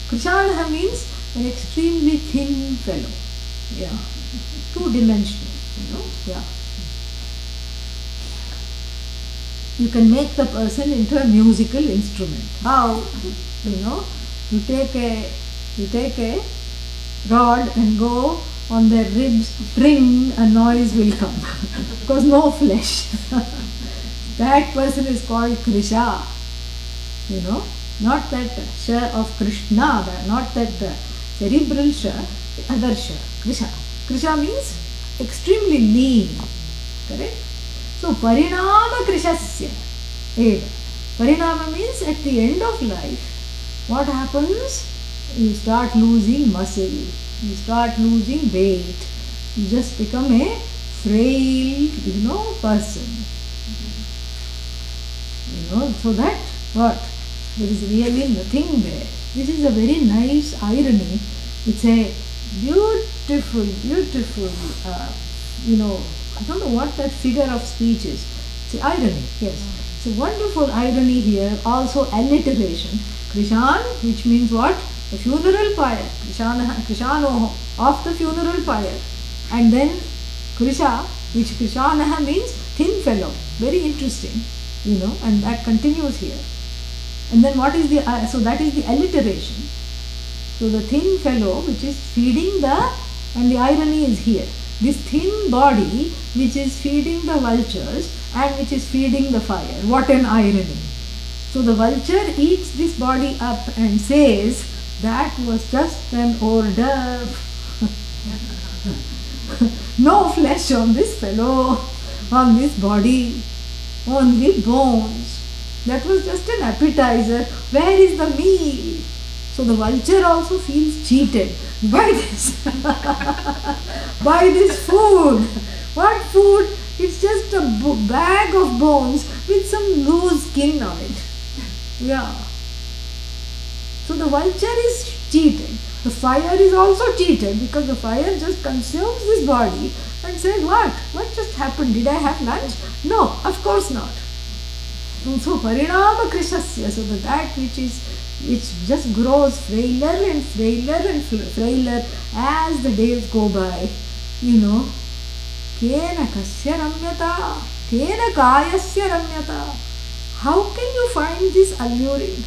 Krishanaha means an extremely thin fellow. Yeah, two-dimensional, yeah. You can make the person into a musical instrument. How? You take a rod and go on their ribs, ring, a noise will come. Because no flesh. That person is called Krisha. Not that Sha of Krishna, not that cerebral Sha, the other Sha, Krisha. Krisha means extremely lean. Correct? So, Parinama Krishasya. Parinama means at the end of life, what happens? You start losing muscle, you start losing weight, you just become a frail, person. So that what? There is really nothing there. This is a very nice irony. It's a beautiful, I don't know what that figure of speech is. It's irony, yes. It's a wonderful irony here, also alliteration. Krishan, which means what? The funeral pyre. Krishanoho, of the funeral pyre. And then Krisha, which Krishanaha means thin fellow. Very interesting, and that continues here. And then what is so that is the alliteration. So the thin fellow which is feeding and the irony is here. This thin body which is feeding the vultures and which is feeding the fire. What an irony. So the vulture eats this body up and says, that was just an hors d'oeuvre. No flesh on this fellow, on this body, only bones. That was just an appetizer. Where is the meat? So the vulture also feels cheated by this, by this food. What food? It's just a bag of bones with some loose skin on it. Yeah. So the vulture is cheated. The fire is also cheated because the fire just consumes this body and says, what? What just happened? Did I have lunch? No, of course not. So Parinama Krishasya, so that which just grows frailer and frailer and frailer as the days go by, Kena kasya ramyata? Kena kayasya ramyata? How can you find this alluring?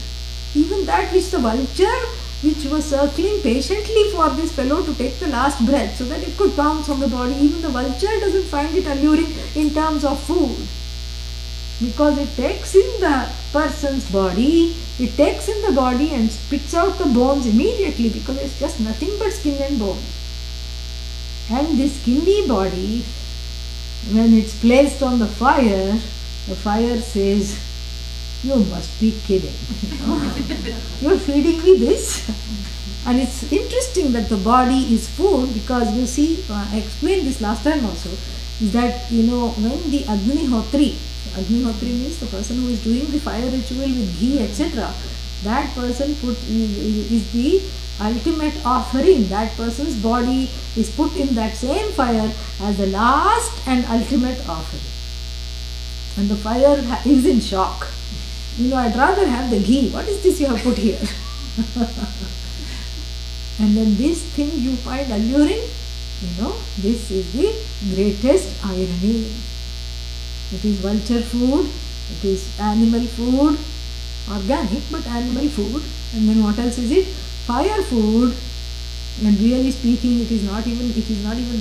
Even that which the vulture, which was circling patiently for this fellow to take the last breath so that it could pounce on the body, even the vulture doesn't find it alluring in terms of food. Because it takes in the person's body, it takes in the body and spits out the bones immediately, because it's just nothing but skin and bone. And this skinny body, when it's placed on the fire says, "You must be kidding. You're feeding me this?" And it's interesting that the body is food, because you see, I explained this last time also, is that when the Agnihotri means the person who is doing the fire ritual with ghee, etc. That person is the ultimate offering. That person's body is put in that same fire as the last and ultimate offering. And the fire is in shock. I'd rather have the ghee. What is this you have put here? And then this thing you find alluring, this is the greatest irony. It is vulture food, it is animal food, organic but animal food, and then what else is it? Fire food. And really speaking, it is not even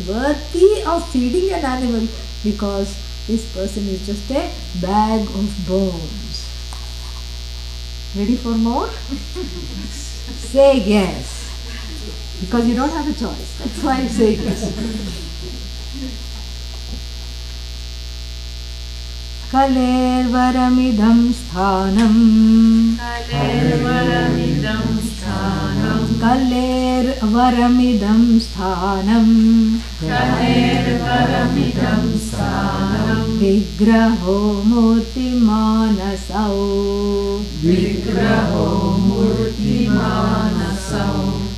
worthy of feeding an animal, because this person is just a bag of bones. Ready for more? Say yes, because you don't have a choice. That's why I say yes. Kalervaramidam sthanam. Kalervaramidam sthanam. Vigraho murti manasau.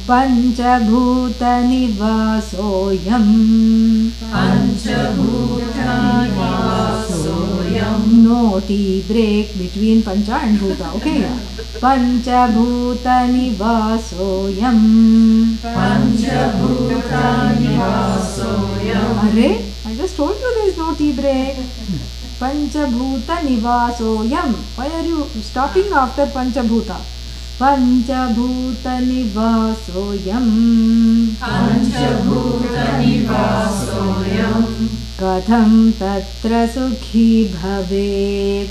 Panchabhuta nivasoyam. No tea break between Pancha and Bhuta. Okay, yeah. Panchabhuta nivasoyam. Arre, I just told you there is no tea break. Panchabhuta nivasoyam. Why are you stopping after Panchabhuta? Panchabhuta nivasoyam. Katham tatra sukhi bhavet.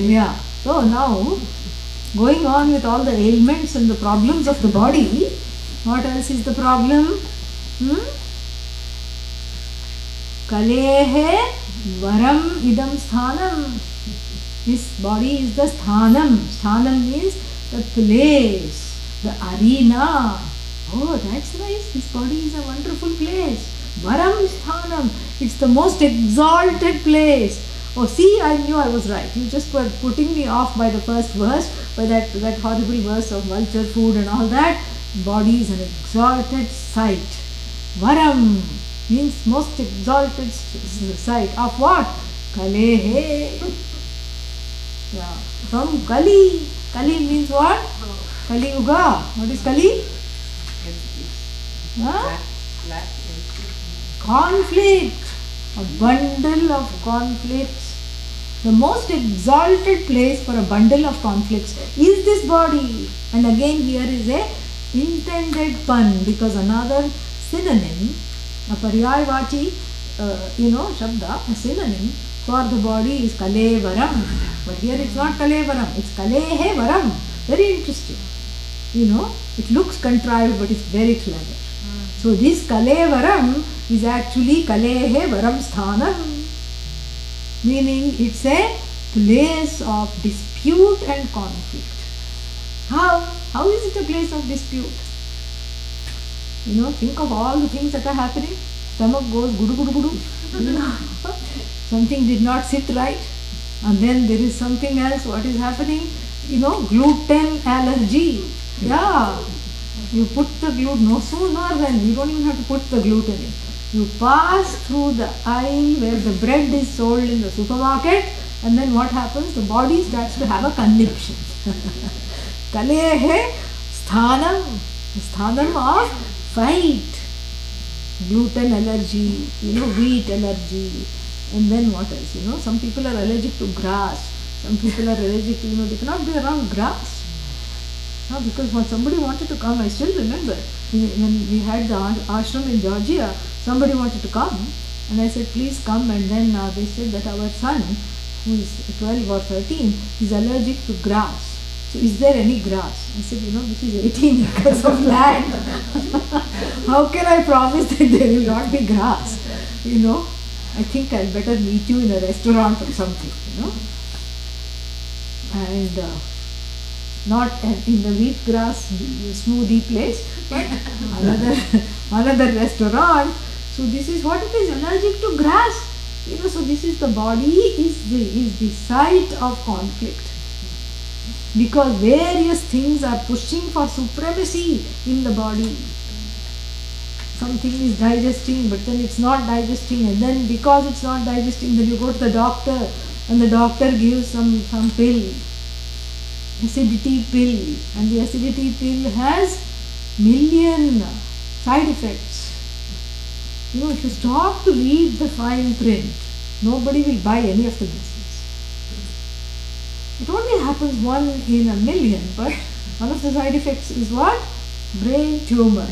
Yeah. So now, going on with all the ailments and the problems of the body, what else is the problem? Kalehe varam idam sthanam. This body is the sthanam. Sthanam means the place, the arena. Oh, that's nice. This body is a wonderful place. Varam sthanam. It's the most exalted place. Oh, see, I knew I was right. You just were putting me off by the first verse, by that horrible verse of vulture food and all that. Body is an exalted sight. Varam means most exalted sight. Of what? Kalehe. Yeah. From Kali. Kali means what? Kali Yuga. What is Kali? Huh? Conflict. A bundle of conflicts. The most exalted place for a bundle of conflicts is this body. And again here is a intended pun, because another synonym, a paryayavachi, shabda, a synonym for the body is kalevaram. But here it's not kalevaram, it's kalehe varam. Very interesting. It looks contrived, but it's very clever. So this kalevaram is actually kalehe varam sthanam, meaning it's a place of dispute and conflict. How is it a place of dispute? Think of all the things that are happening. Stomach goes gudu gudu gudu. Something did not sit right, and then there is something else. What is happening? Gluten allergy. Yeah, you put the gluten, no sooner than you don't even have to put the gluten in. You pass through the aisle where the bread is sold in the supermarket, and then what happens? The body starts to have a conniption. Kalehe sthanam, sthanam of fight. gluten allergy, wheat allergy, and then what else? Some people are allergic to grass. Some people are allergic to, they cannot be around grass. No, because when somebody wanted to come, I still remember when we had the ashram in Georgia, somebody wanted to come, and I said, please come, and then they said that our son, who is 12 or 13, is allergic to grass. So is there any grass? I said, this is 18 acres of land. How can I promise that there will not be grass? I think I'll better meet you in a restaurant or something, And not in the wheatgrass smoothie place, but another restaurant. So this is what it is, allergic to grass. So this is the body is the site of conflict. Because various things are pushing for supremacy in the body. Something is digesting, but then it's not digesting, and then because it's not digesting, then you go to the doctor, and the doctor gives some pill, acidity pill, and the acidity pill has million side effects. If you stop to read the fine print, nobody will buy any of the medicines. It only happens 1 in a million, but one of the side effects is what? Brain tumor.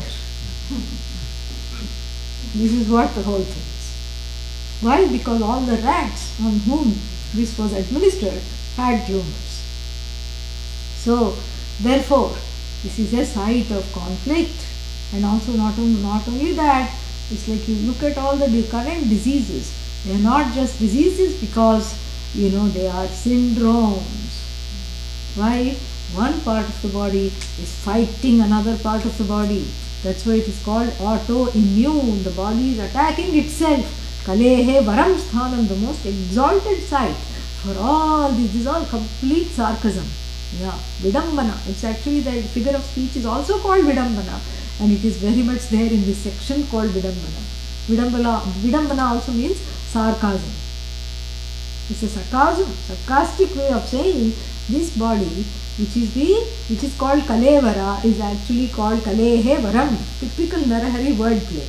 This is what the whole thing is. Why? Because all the rats on whom this was administered had tumors. So, therefore, this is a site of conflict, and also not only that, it's like you look at all the current diseases. They are not just diseases because they are syndromes. Why? One part of the body is fighting another part of the body. That's why it is called autoimmune. The body is attacking itself. Kalehe varam sthanam, the most exalted site for all this. This is all complete sarcasm. Yeah, Vidambana. It's actually the figure of speech is also called Vidambana, and it is very much there in this section called Vidambana. Vidambana also means sarcasm. It's a sarcastic way of saying this body, which is called Kalevara, is actually called Kalehe Varam. Typical Narahari wordplay.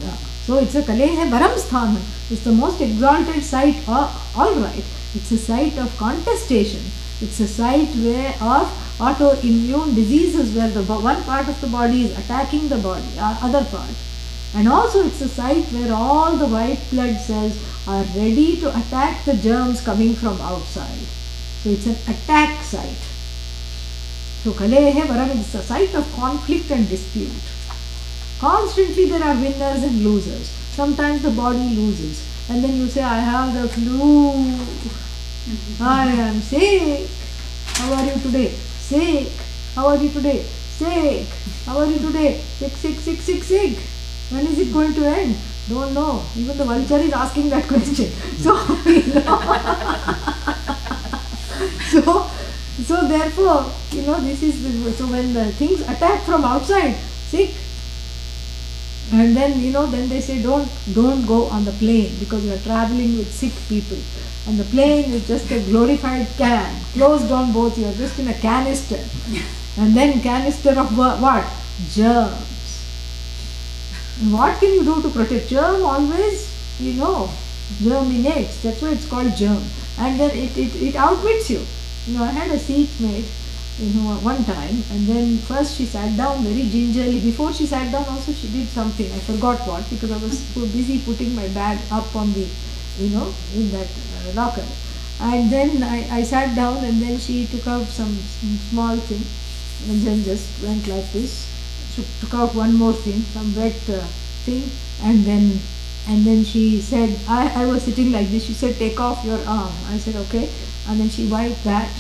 Yeah. So it's a Kalehe Varam Sthanam. It's the most exalted site. Alright, it's a site of contestation. It's a site of autoimmune diseases where the one part of the body is attacking the other part. And also it's a site where all the white blood cells are ready to attack the germs coming from outside. So it's an attack site. So Kalehe Varam is a site of conflict and dispute. Constantly there are winners and losers. Sometimes the body loses. And then you say, I have the flu. I am sick. How are you today? Sick. How are you today? Sick. How are you today? Sick. When is it going to end? Don't know. Even the vulture is asking that question. So therefore, this is so when the things attack from outside, sick, and then then they say don't go on the plane because you are traveling with sick people, and the plane is just a glorified can, closed on both. You are just in a canister, and then canister of what? Germs. And what can you do to protect germ? Always, germinates. That's why it's called germ. And then it outwits you. I had a seatmate, one time, and then first she sat down very gingerly. Before she sat down also she did something. I forgot what, because I was so busy putting my bag up on the, in that locker. And then I sat down, and then she took out some small thing, and then just went like this. She took out one more thing, some wet thing, and then she said, I was sitting like this. She said, take off your arm. I said, okay. And then she wiped that.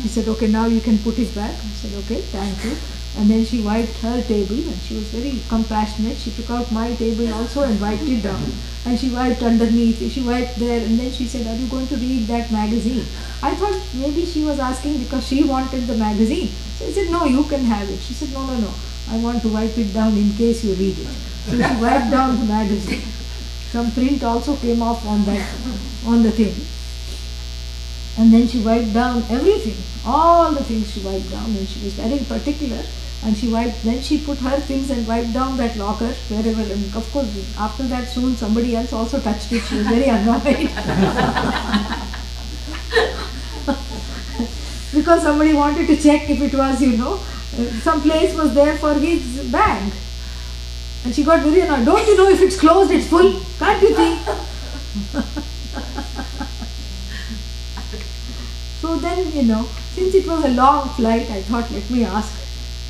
She said, okay, now you can put it back. I said, okay, thank you. And then she wiped her table, and she was very compassionate. She took out my table also and wiped it down. And she wiped underneath, she wiped there, and then she said, are you going to read that magazine? I thought maybe she was asking because she wanted the magazine. So I said, no, you can have it. She said, no, I want to wipe it down in case you read it. So she wiped down the magazine. Some print also came off on the thing. And then she wiped down everything, all the things she wiped down, and she was very particular. And she wiped, then she put her things and wiped down that locker wherever. And of course, after that, soon somebody else also touched it. She was very annoyed. Because somebody wanted to check if it was, some place was there for his bag. And she got very annoyed. Don't you know if it's closed, it's full? Can't you see? So then, since it was a long flight, I thought, let me ask.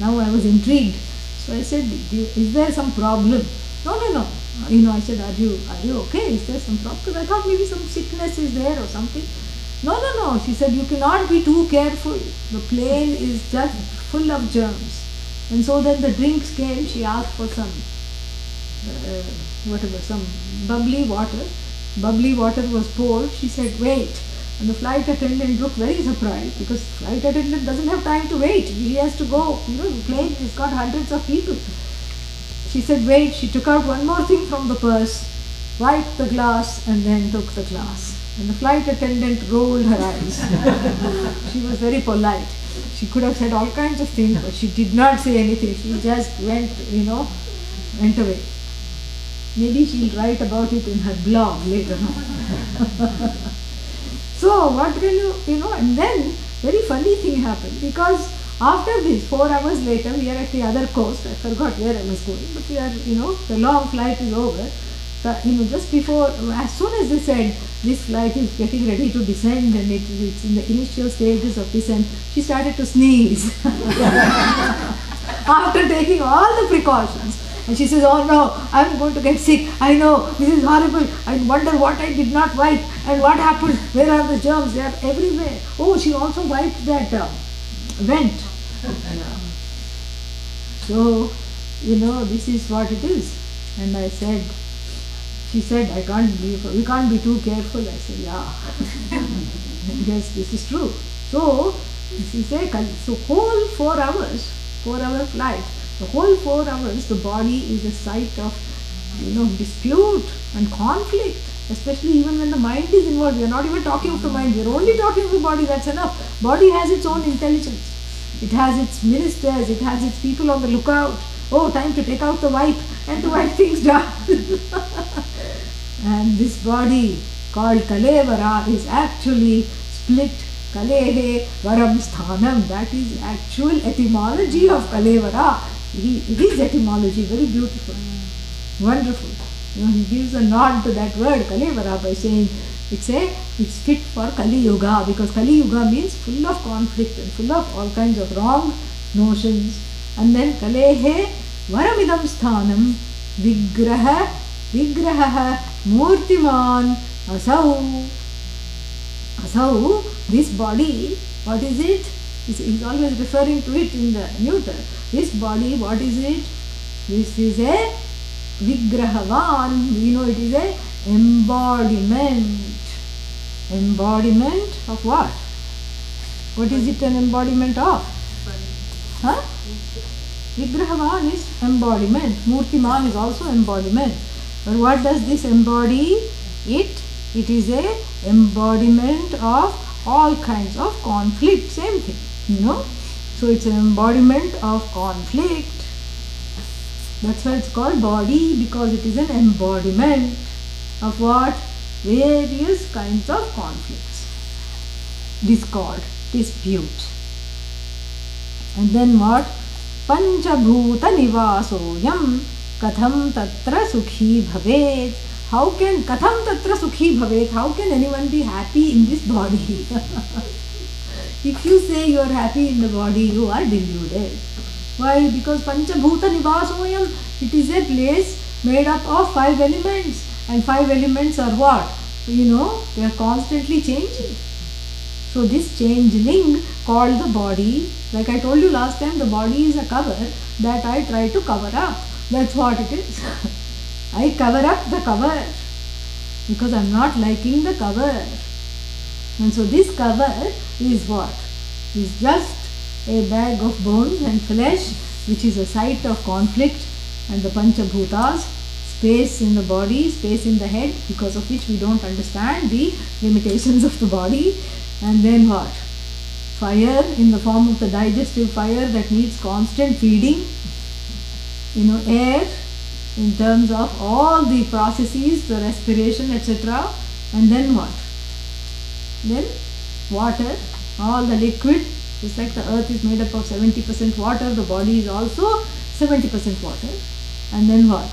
Now I was intrigued. So I said, is there some problem? No. I said, are you okay? Is there some problem? Because I thought maybe some sickness is there or something. No. She said, you cannot be too careful. The plane is just full of germs. And so then the drinks came. She asked for some, some bubbly water. Bubbly water was poured. She said, wait. And the flight attendant looked very surprised because flight attendant doesn't have time to wait. He has to go. The plane has got hundreds of people. She said, wait. She took out one more thing from the purse, wiped the glass, and then took the glass. And the flight attendant rolled her eyes. She was very polite. She could have said all kinds of things, but she did not say anything. She just went away. Maybe she'll write about it in her blog later on. So what can and then very funny thing happened, because after this, 4 hours later, we are at the other coast. I forgot where I was going, but we are, the long flight is over. Just before, as soon as they said this flight is getting ready to descend and it's in the initial stages of descent, she started to sneeze. After taking all the precautions. And she says, oh no, I'm going to get sick. I know, this is horrible. I wonder what I did not wipe and what happened. Where are the germs? They are everywhere. Oh, she also wiped that vent. So, this is what it is. And I said, she said, we can't be too careful. I said, yeah. Yes, this is true. So, she said, so whole 4 hours, 4-hour flight, the whole 4 hours, the body is a site of, dispute and conflict, especially even when the mind is involved. We are not even talking of the mind, we are only talking of the body, that's enough. Body has its own intelligence. It has its ministers, it has its people on the lookout. Oh, time to take out the wipe and to wipe things down. And this body called Kalevara is actually split. Kalehe Varam Sthanam. That is actual etymology of Kalevara. His etymology, very beautiful, wonderful. He gives a nod to that word Kalevara by saying it's fit for Kali Yuga, because Kali Yuga means full of conflict and full of all kinds of wrong notions. And then Kalehe Varamidam Sthanam Vigraha Murtiman Asau. This body, what is it? He's always referring to it in the neuter. This body, what is it? This is a Vigrahavan. It is a embodiment. Embodiment of what? What is it an embodiment of? Huh? Vigrahavan is embodiment. Murtiman is also embodiment. But what does this embody? It is a embodiment of all kinds of conflict. Same thing, So it's an embodiment of conflict. That's why it's called body, because it is an embodiment of what? Various kinds of conflicts. Discord, dispute. And then what? Panchabhuta nivasoyam katham tatra sukhi bhavet. How can katham tatra sukhi bhavet? How can anyone be happy in this body? If you say you are happy in the body, you are deluded. Why? Because Panchabhuta Nivasoyam, it is a place made up of 5 elements. And 5 elements are what? They are constantly changing. So this changeling called the body, like I told you last time, the body is a cover that I try to cover up. That's what it is. I cover up the cover because I am not liking the cover. And so this cover is what? Is just a bag of bones and flesh, which is a site of conflict, and the Panchabhutas, space in the body, space in the head, because of which we don't understand the limitations of the body. And then what? fire in the form of the digestive fire that needs constant feeding, air in terms of all the processes, the respiration, etc. And then what? Then water, all the liquid. Just like the earth is made up of 70% water, the body is also 70% water. And then what?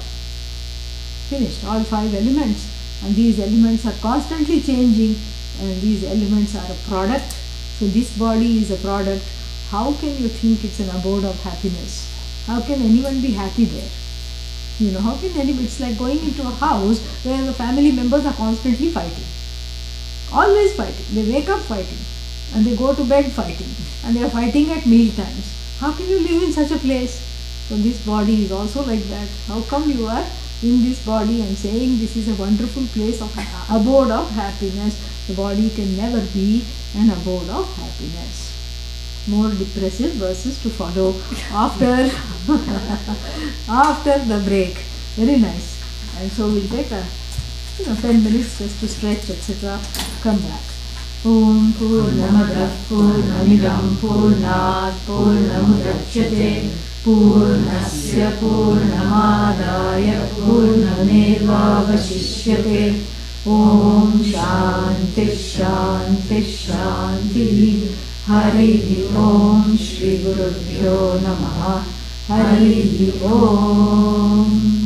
Finished, all 5 elements. And these elements are constantly changing, and these elements are a product. So this body is a product. How can you think it's an abode of happiness? How can anyone be happy there? How can anyone? It's like going into a house where the family members are constantly fighting. Always fighting. They wake up fighting, and they go to bed fighting, and they are fighting at meal times. How can you live in such a place? So this body is also like that. How come you are in this body and saying this is a wonderful place of abode of happiness? The body can never be an abode of happiness. More depressive verses to follow after after the break. Very nice. And so we'll take a 10 minutes just to stretch, etc. Come back. Om Purnamadav Purnamidam Purnat Purnamudachyate Purnasya Purnamadaya Purnamevavashishyate. Om Shanti Shanti Shanti. Hari Om Shri Gurubhyo Namaha. Hari Om.